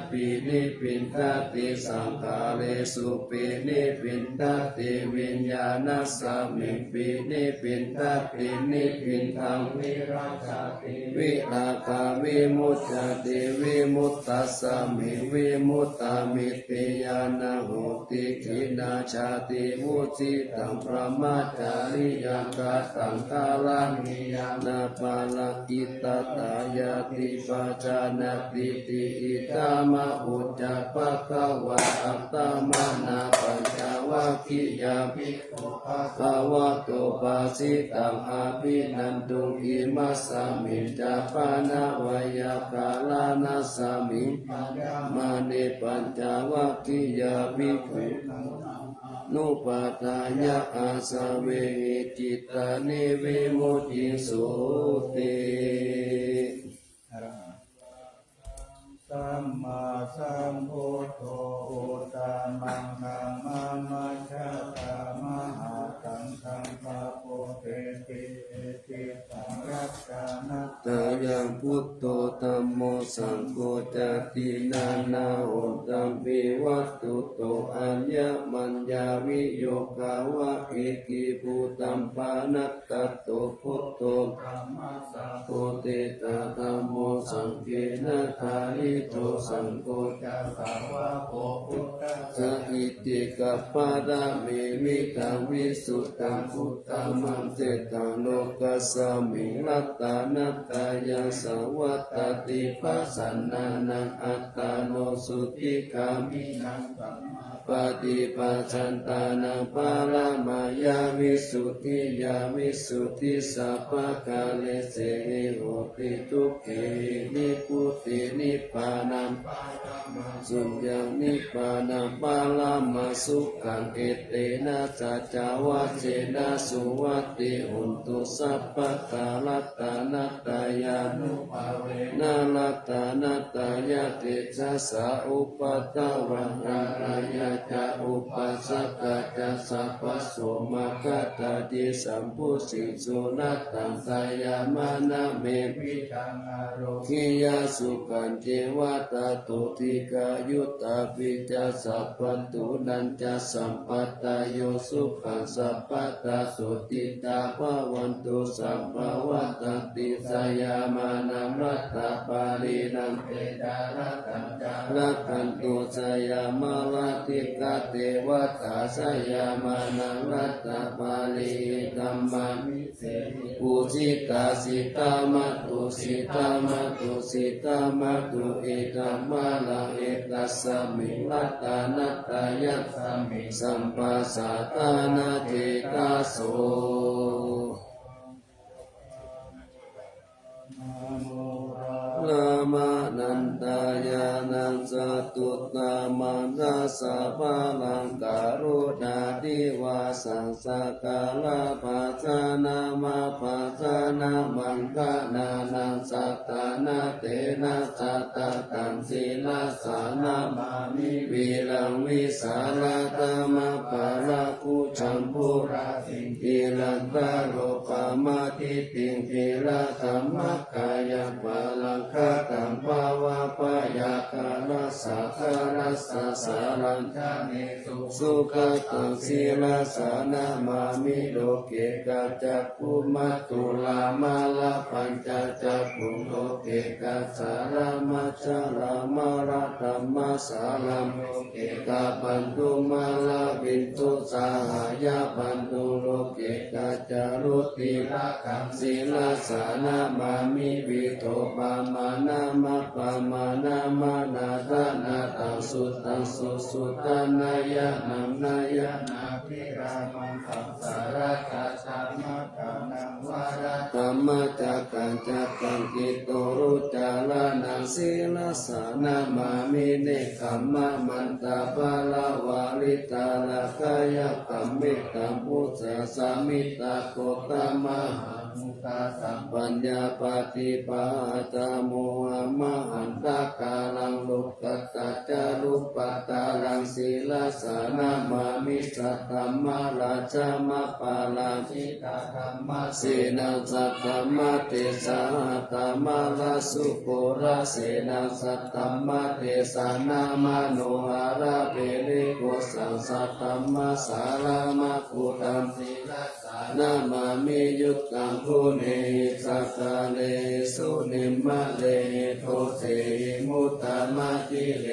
ปินิปินตติสังขารสุปินิปินตติวิญญาณสมิปินิปินตตินิปินทังวิราชติวิราคาวิมุตติวิมุตตัสสมิวิมุตตามิติยานาโหติขินาชาติมุจิตังพระมาจาริยังกาตังกาลังนิยานาปาลกิตตายาติปัจจานาติติอิตามะอุจจปะคะวะอัตตมานาปัญจวัคคียาภิกขุภะคะวะโตปาสิตังอาภินันตุอิมัสสมิจจปานะวายากาลานัสสมิมาเนปัญจวัคคียาภิกขุนุปาทายะอาสเวหิจิตานิวิมุตติสุติสัมมาสัมพุทโธอุตตมังธัมมังมัจฉตามหาสังฆังภะโพเทติเอติสังรักขานัตตายังพุทโธธัมโมสังโฆจตินานาโหตัมปิวัตตุโตอัญญมัญญาวิโยกาวะเอกิภูตัมปานัตตโตพุทโธธัมมัสสะโพเตตะธัมโมสังเกนะทาริโตสังโฆจะสาวะโพพุทธัสสะอิติกัปปะระเมมิตังวิสุทธังพุทธัมมังเจตังโลกัสสมิงรัตตานัตตายาสวัตติปัสสนานังอัตตาโนสุติกามินังสัมมาปฏิปัสสันตานังปารามายาวิสุทธิยาวิสุทธิสัพพะกาเลเสหิโหติทุกเขนิพุตินิพพานังสุญญนิพพานังป ปาลามาสุขังเอเตนะสัจจาวะเจนะสุวัตติหุนตุสัพพะกาลตานัตตายานุภาเวนะลัตตานัตตายะเตจะสะอุปตะวังรายะจะอุปัสสกะจะสัพพะโสมาคะตาติสัมพุสิสุนัตตังสายามานะเมวิตังอโรคิยาสุขันเจวะตาตุติกายุตตาปิจะสัพพันตุนันจะสัมปัตตาโยสุขังสัพพตาสุติตาภวันตุสัมภวัตติสยามานังรัตตาปาลีนังเตจารักันจารักันตุสยามาลติกาเทวตาสยามานังรัตตาปาลีกัมมามิเสปุจิตาสิตามาตุสิตามาตุสิตามาตุเอตัมมาลังเอตัสสมิรัตตานัตตายัสสมิสัมปัสสะตานาเทกาโสลามานันตายานังสตุตามานาสาภาลังการุณาดิวาสังสกาลาปัสสานามาปัสสานามังคนานังสัตตานาเตนะสัตตะตังศีลาสานามามิวิลังวิสาลาตมะปะละกุชัมพุราสิงกิลันตาโลปามาทิติงกิละธัมมะกายะปะลังคาตัมภาวะปะยาคารัสสะคารัสสะสารัญชาเนสุสุขตังศีลาสานามามิโลเกกัจจคุมัตตุลามาลาปัญจจักขุโลเกกัจสารามัจจารามาระธัมมาสารัมโลเกกาปันตุมาลาบินตุสาหายาปันตุโลเกกัจจารุติระกังศีลาสานามามิวิโตปามานามาปามานามานาทานาตังสุตังสุสุตานายะนัมนายะนาภิรามังสังสารกัจจามะกานังวาระธัมมะจักขังจักขังกิโตรุจาลานังศีลาสานามามิเนคัมมะมันตาปะละวาลิตาลาคายะกัมมิตังพุทธสามิตาโกตมะมุตาสัมปัญญาปฏิปาตาโมหะมหันตกาลังลุกตัจจารุปตาลังศีลาสานามามิสัตตมะราชมะปาลาจิตาธรรมะเสนาสัตตมะเตสาตมะลาสุโกราเสนาสัตตมะเตสานามโนหาราเปริโกสังสัตตมะสารามะกุตังศีลาสานามามิยุตตังภูเนสักกาเลสุนิมะเลโทเสมุตตมะกิเล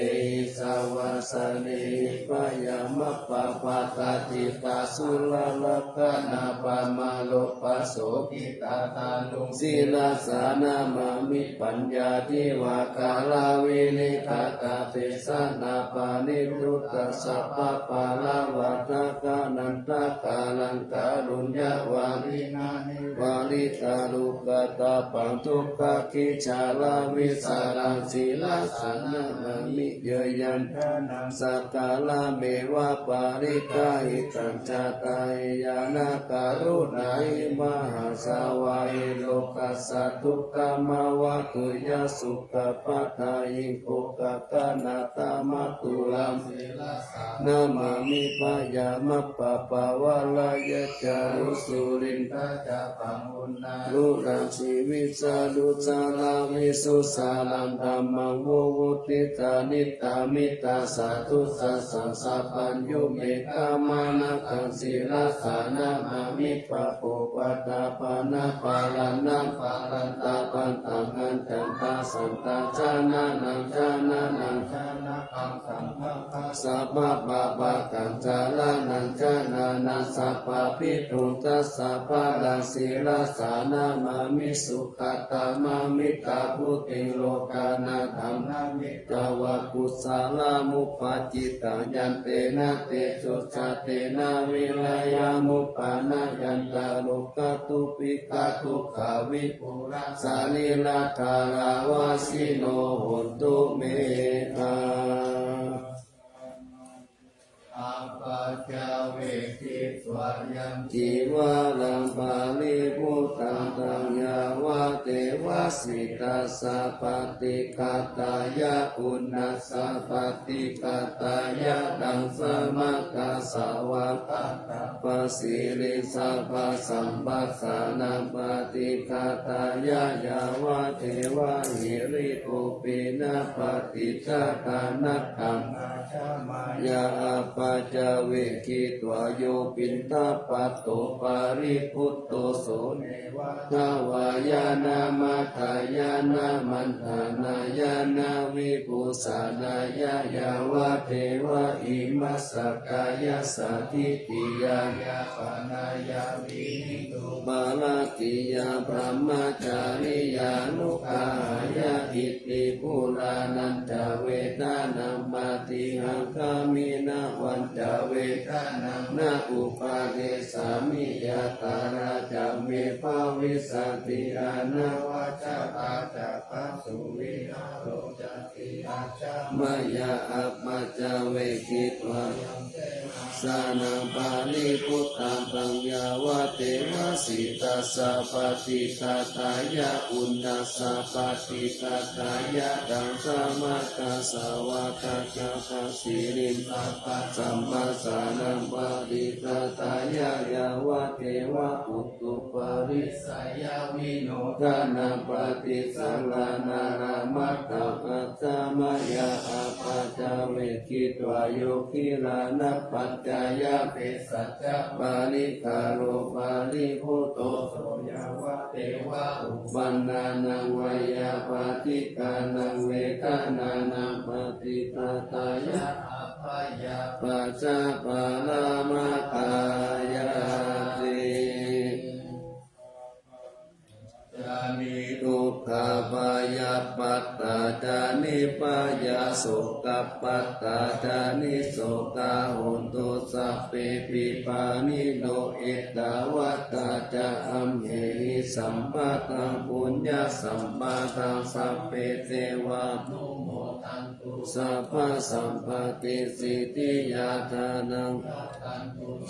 สาวาสเนปยามะปะปะตาติตาสุลลักขณาปะมาโลปัสโสกิตาตาลุงศีลาสานามามิปัญญาทิวากาลาวินิกาตาเตสนาปานิรุตตะสัพพะปาลาวัตกานันตกาลังการุญญาวารินานิวาลิตาลุกตาปังทุกขกิจาลาวิสารังศีลาสานามามิเยยันทานังสักกาลาเมวะปาริกาหิตัญจตายยานาการุณาหิมหาสาวาหิโลกัสสะทุกขมาวะตุยาสุขปัฏฐายิโกกะกะนาตามัตตุลังศีลาสานามามิปยามะปะปะวะลายะจารุสุรินทะจาปังอุณนาลุรังชีวิสาดุสาลาวิสุสาลังธัมมังโววุติตานิตามิตาสาธุสัสสังสัพพัญยุเมกามานะกังศีลาสานามามิปะโปปัตตาปานาปาลันนังปาลันตาปันตังอันจันตาสันตาชานานังชานานังชานาปังสัมภะภะสัพพะปะปะกังจาลานังชานานังสัพพะปิทุตัสสะปะลังศีลาสานามามิสุขตามามิตาพุติโลกานาธัมนามิตาวะกุสาลามุปาจิตังยันเตนะเตสุชาเตนะวิลายามุปานายันตาโลกตุปิกาทุกขาวิปุระสาลิลาทาราวาสิโนโหตุเมตา จาเวทิสวายังจีวารังปาลิพุทธังตังยาวะเทวสิตาสะปฏิกาตายะอุณัสสะปฏิกาตายะดังสมัคคาสาวะตาปัสสิริสัพพสัมปัสสานังปฏิกาตายะยาวะเทวะหิริโอปินะปฏิชาตานัตถังยาปัจจเวกิตวโยปินตาปัตโตปาริพุตโตโสเนวะทวายานามัทายานามันธานายานาวิปุสานายายาวะเทวะอิมัสสกายาสัทธิติยายาปานายาวินิตุบาลกิยาพระมจาริยานุกายาอิติปุรานันจเวทานัมปฏิหังคามินาวันจเวทานังนาอุปาเดสามิยาตาราจาเมภาวิสันติอานาวาจาอาจาปัสสุวินาโรจติอาจามายาอัปมาจาเวกิตวาสานังปาลิพุทธังปัญญาวะเทวสิตาสะปฏิกาตายะอุณัสสะปฏิกาตายะดังสมัคคาสาวะตาคาคาสิริสัพพสัมปัสสานังปฏิกาตายะยาวะเทวะอุตุปาริสายาวิโนทานังปฏิสังฆานารามัตตะปัจจามายาอาปัจจเวกิตวโยคิลานัปปัจจายะเปสัจจะปาลิกาโรปาลิพุตโตโสยาวะเทวะอุปันนานังวายาปฏิกานังเวทานานังปฏิกาตายะอาภายาปัจจปาลามกายาติจานิทุกขปายาปัตตาจานิปายาสุขปัตตาจานิโสกาหุนตุสัพเพปิปานิโนเอตวัตตาจะอัมเหหิสัมปะตังปุญญสัมปะตังสัพเพเทวานุโมทันตุสัพพสัมปติสิทธิยาทานัง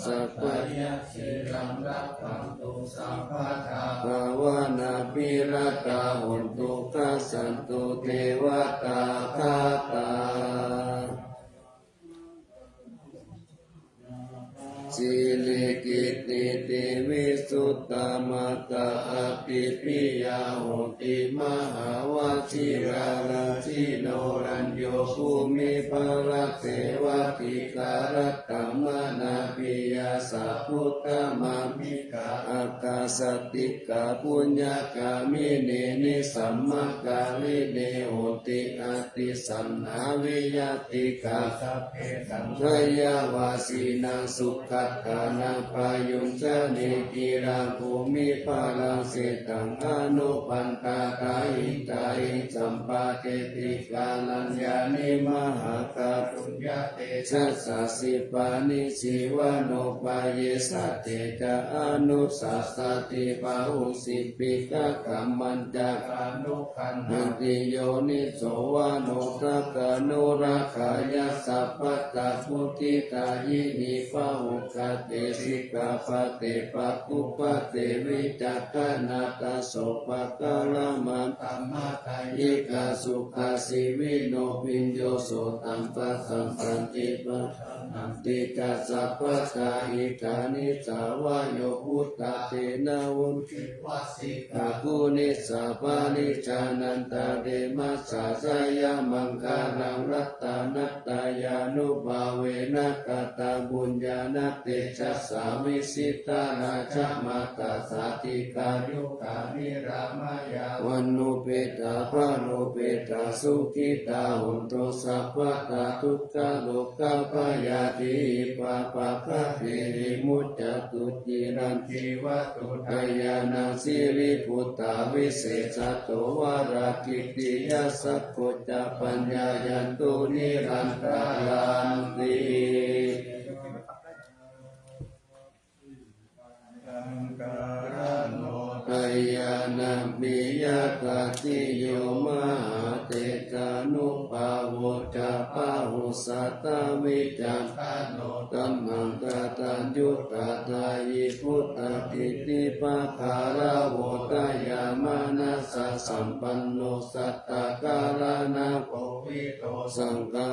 สัพพยะสิรังรักขันตุสัพพะทาภาวนาปิรตาหุนตุกัสสันตุเทวตาคาตาสิลิกิติติวิสุตตมัตตาอภิปิยาโหติมหาวชิราราชิโนรัญโยภูมิภารักเสวะติการัตตมนาปิยาสัพพุทธมามิกาอากาสติกาปุญญากามิเนนิสัมมกาลิเนโหติอาติสันนาวิยติกาสัพเพสังฆยาวาสีนังสุขัตถานังปายุงจเนกิรังภูมิภาลังเสตังอนุปันตาตาหิตาหิสัมปาเกติกาลัญญานิมหากาตุญญาเตชัสสะสิปานิสิวโนปายสัตเตจะอนุสัสสติปะหุสิปิกะกัมมันจะอนุขันหันติโยนิโสวโนทักะโนราคายาสัพพตาพุทธิตายินิปะหุกะเตสิกาปะเตปะกุปะเตวิจักขณาตาโสปะกะละมันตัมมาทายิกาสุขาสิวิโนปิญโยโสตัมปะสัมปันติปะนันติกัสสะปะกาหิกานิสาวะโยพุตตะเตนะวุนติวัสสิกากุนิสัพพานิจานันตาเดมัสสะสยามังคารังรัตตานัตตายานุภาเวนะกตาบุญญาณเตชัสสามิสิตาราชมาตาสาธิกายุกานิรามายาวันนุเปตาพระโนเปตาสุขิตาหุนโตสัพพะตาทุกขโลกาปยาติปะปะภะเทหิมุจจตุจิรันติวัตุทายานาสิริพุตตาวิเศษโตวารากิติยาสัพพุจจปัญญายันตุนิรันตายันติสังการโนทายานาปิยกติโยมหาเตจานุภาวุ จะปะหุสัตตมิจังตัมมังกตัญญูกตายิพุทธติติปะคาระโวตายามานัสสะสัมปันโนสัตตะกาลานาโภวิโตสังฆา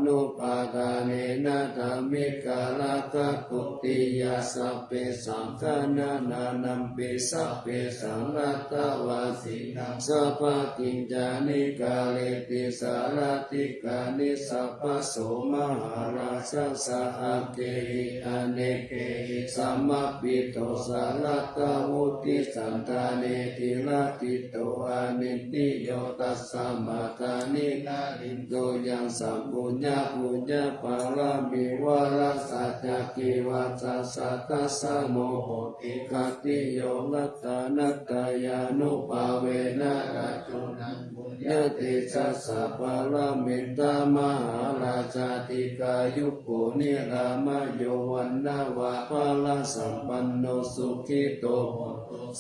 นุปาทานเนนะธัมมิกาลกัคขุติยาสัพเพสังฆานานานัมปิสัพเพสังรัตตวาสินังสัพพกิญจานิกาเลติสารติกานิสัพพโสมหาราชสะอาเกหิอเนเกหิสัมมปิโตสารตวุติสันตาเนติลาติโตอานิติโยตัสสะมาตานินาลิโตยังสัมปุญญาปุญญาปารามิวารัสสัจจกิวัสสะสัตตัสสะโมโหติกติโยลัตตานัตตายานุภาเวนะราจุนังปุญญาติสัสสะปารามิตามหาราชาติกายุโกนิรามโยวันนาวะภาลสัมปันโนสุขิโต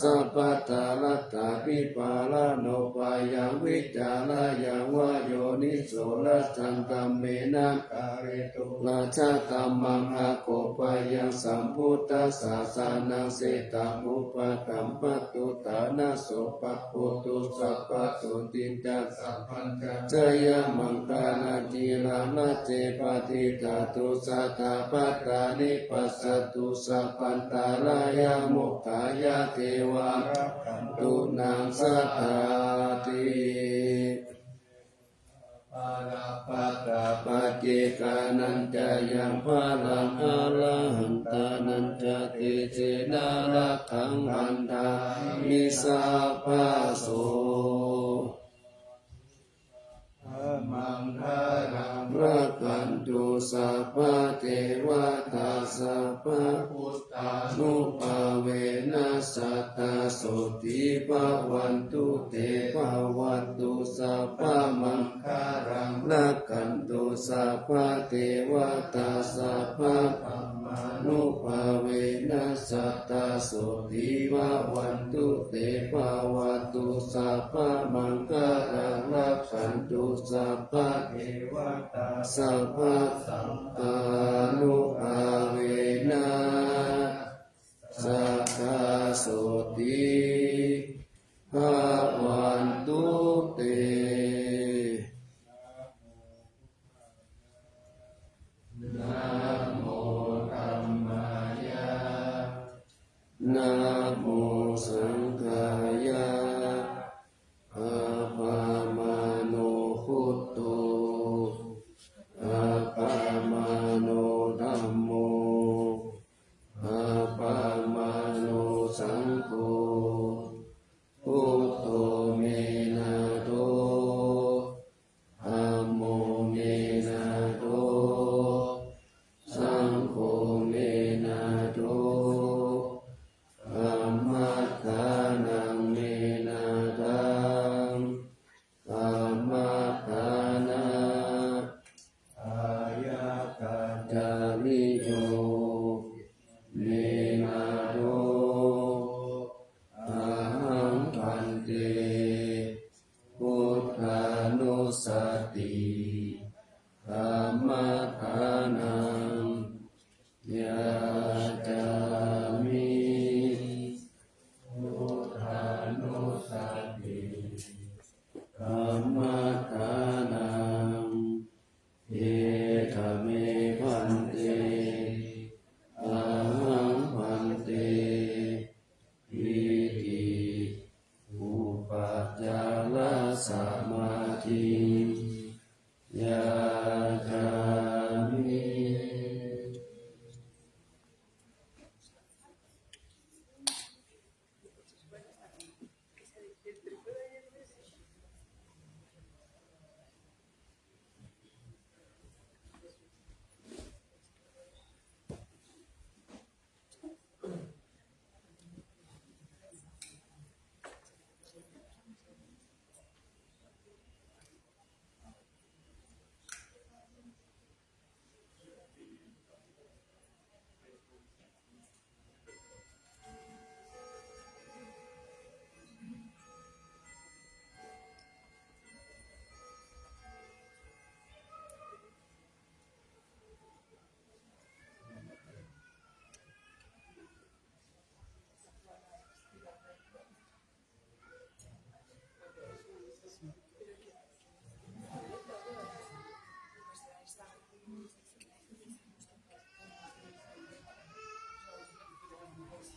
สัพพตาลัตตาปิปาลาโนปายังวิจาลายังวโยนิโสรัสันตัมเมนะการิตุราชาตัมมังอาโกปายังสัมพุทธัสสะสานังเสตังอุปตัมปตุตานาโสปะปุตุสัพพะตุติจัสสัพพัญจยมังคานาจิลานาเจปฏิตาตุสัตตาปัตตานิปัสสตุสัพพันตารายามุขายาเทวารักขันตุนังสัทธาติปาราปัตตาปัจเจกานันจะยังพาลังอาลังหันตานันจะติเจนารักขังหันตามิสัพพะโสมังคารังรักขันตุสัพพะเทวตาสัพพะพุทธานุภาเวนัสสัตตาโสติภวันตุเตภวันตุสัพพะมังคารังรักขันตุสัพพะเทวตาสัพพะธรรมานุภาเวนัสสัตตาโสติภวันตุเตภวันตุสัพพะมังคารังรักขันตุสัพพะเทวตาสัพพะสังฆานุภาเวนะสัทธาโสติภาวันตุเตนะโมธัมมายะนะโมสังฆายะอาภามาโนพุทโธอาภามาโนธัมโมอาภามาโนสังโฆพุทโธเมนะโตธัมโมเมนะโตสังโฆเมนะโตธัมมัสสานังเมนะทังธัมมัสสานะอายะกัจจาริโยเมนะโตอะหังพันเตพุทธานุสติธัมมัสสานังยาจามิพุทธานุสติธัมมัสสานังเอธเมพันเตอะหังพันเตอิติอุปัจจาลสมาธิยาจามิ เ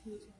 Parece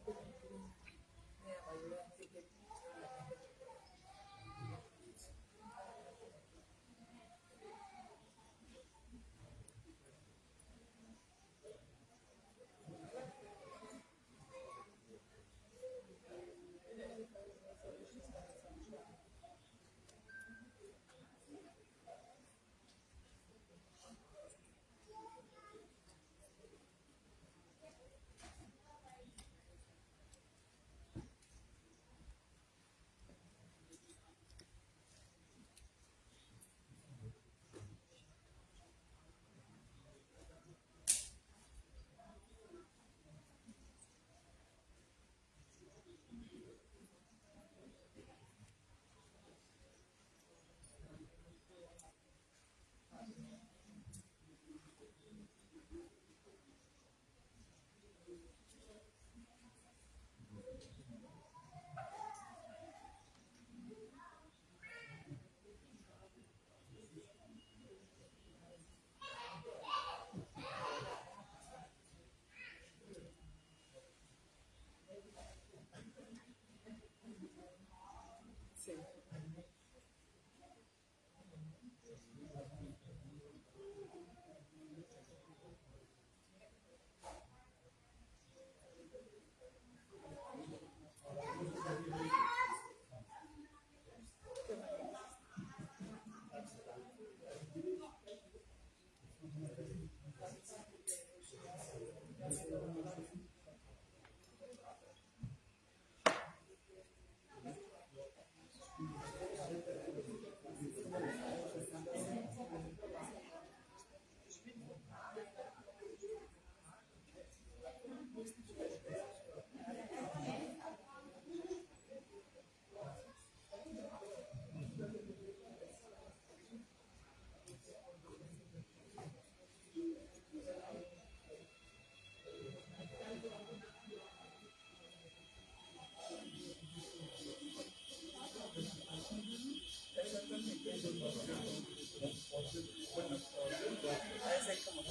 como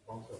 อ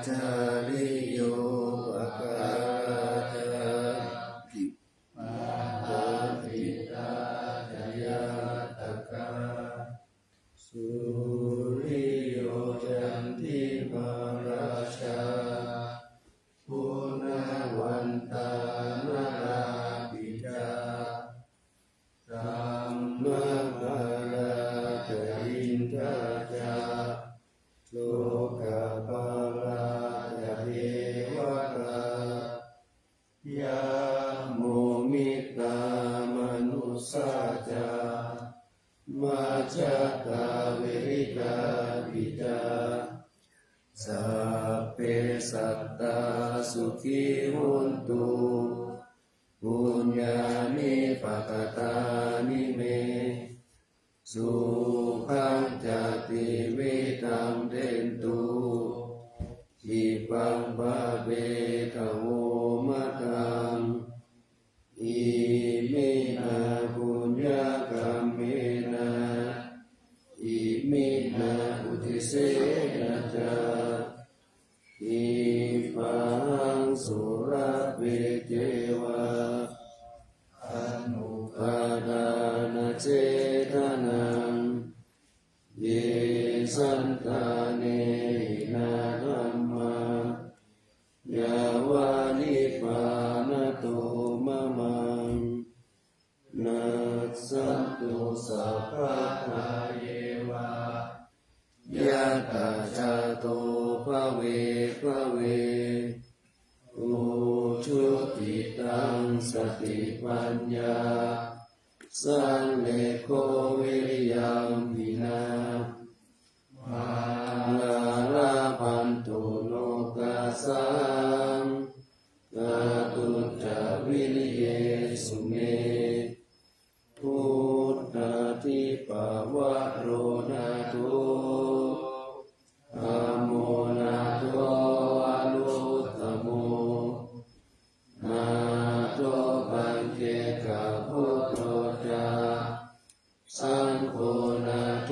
จาริโยปการะติมาติตาจยาตกาสุริโยจันทิมาราชาปุณวันตานาราปิจาธัมมมาราจอินทราจาโลกาปาราจเทวตายาโมมิตามนุสาจามาจตาเวริกาปิจาสัพเพสัตตาสุขีโหนตุปุญญานิปัตตานิเมสุขังจติวิตังเทนตุอิปังภะเวทโวมะตังอิมินาปุญญกรรมเมนะอิมินาอุทิเสนะจาอิปังสุรเวเจวะอนุปาทานเจตนังเยสันตาเนนะธัมมายาวานิปานโตมะมังนัสสันตุสัพพะทาเยวะยะตาจาโตภเวภเวอุชุติตังสติปัญญาสันเลโควิริยังวินามาลาลาพันตุโลกัสสังกาตุจาวิริเยสุเมพุทธาทิปาวะโรนาโตอะโมนาโตอะนุตตโมนาโตปัญเจกะพุทโธจาสังโฆนาโต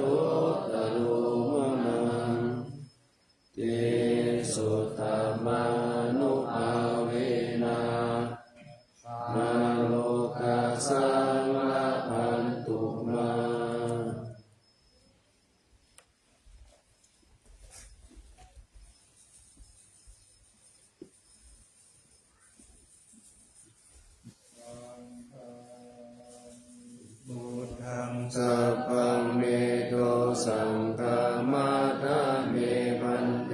ตโลมะมังเตสุตตมานุภาเวนะนาโลกัสสังละพันตุมาพุทธังสัพพังเมโตสังฆามาทาเมพันเต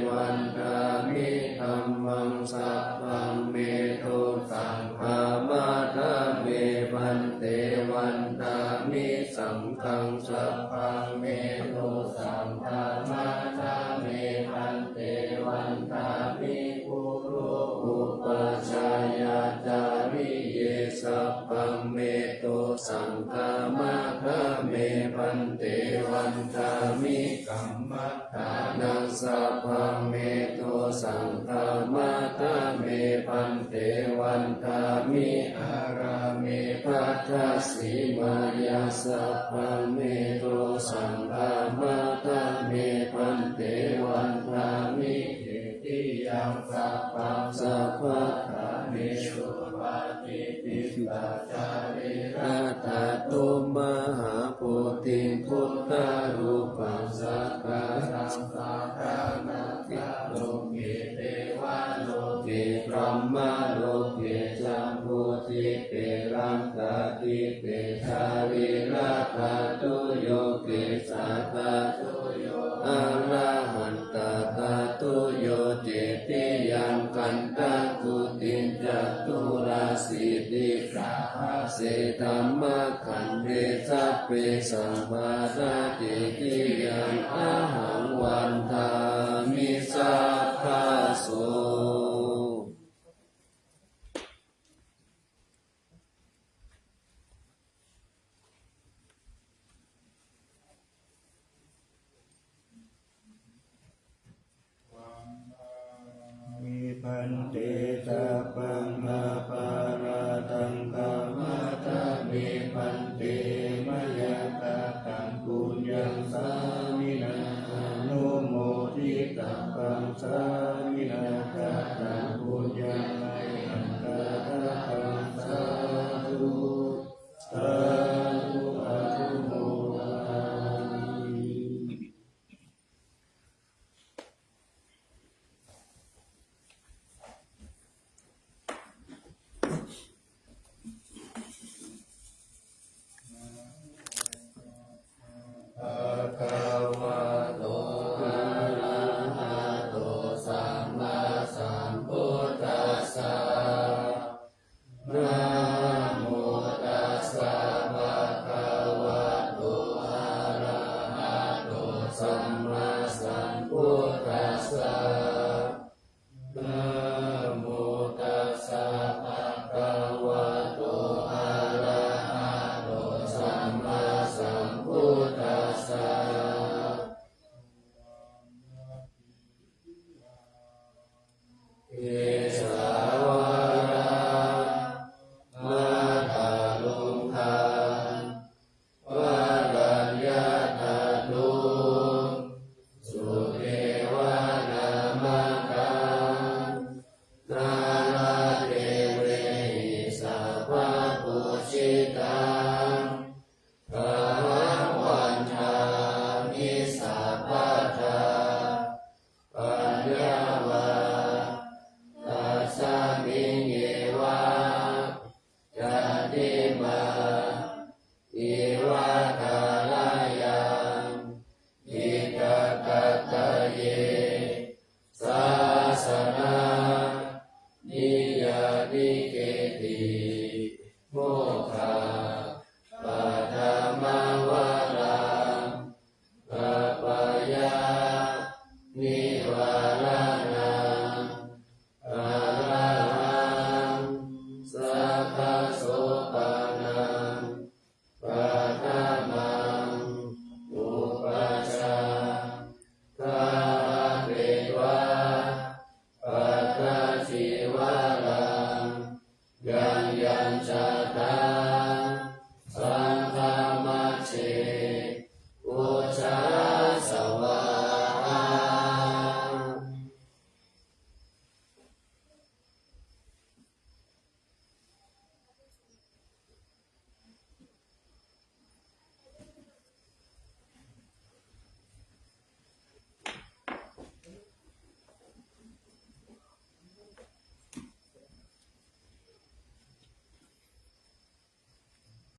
วันทามิธัมมังสัพพังเมโตสังฆามาทาเมพันเตวันทามิสังฆังสัพพังเมโตสังฆามาทาเมพันเตวันทามิปุโรอุปชายาจาริเยสัพพังเมโตสังฆามาทาเมพันเตวันทามิกัมมัฏฐานังสัพพังเมโตสังฆามาทาเมพันเตวันทามิอาราเมภัทธสีมายาสัพพังเมโตสังฆามาทาเมพันเตวันทามิเอติยังสัพพังสัพพะทาเมสุปาติปิตาจาริรัตถะโตมหาโพธิพุทธารูปังสักการังสัทธานาทิโลเกเทวะโลเกพรหมโลเกจัมพุติเตรังกาติเตชาวิรัตถะตุโยเกสัตตะตุโยอะระหันตตะตุโยเจติยังกันตะกุตินจัตุราสิติกาเสธัมมะขันเทสัพเพสัมปาทาเจติยังอะหังวันทามิสัพพะโส วิพันเตสัพพังอาปาราตังกามาตาเมพันเตมยาตาตังปุญญังสามินาอนุโมทิตังปังสามิ นะโมตัสสะภะคะวะโตอะระหะโตสัมมาสัมพุทธัสสะเยสาวามาตาลุงคันวารัญญาตาลุงสุเทวานามาคันนาลาเทเวหิสัพพะปุชิตังกะหังวันชามิสัพพะทาปัญญาวาตัสสะมิงเยวะจันติมาอิวะทาลายังอิกะกัตตะเยศาสนานิยานิเก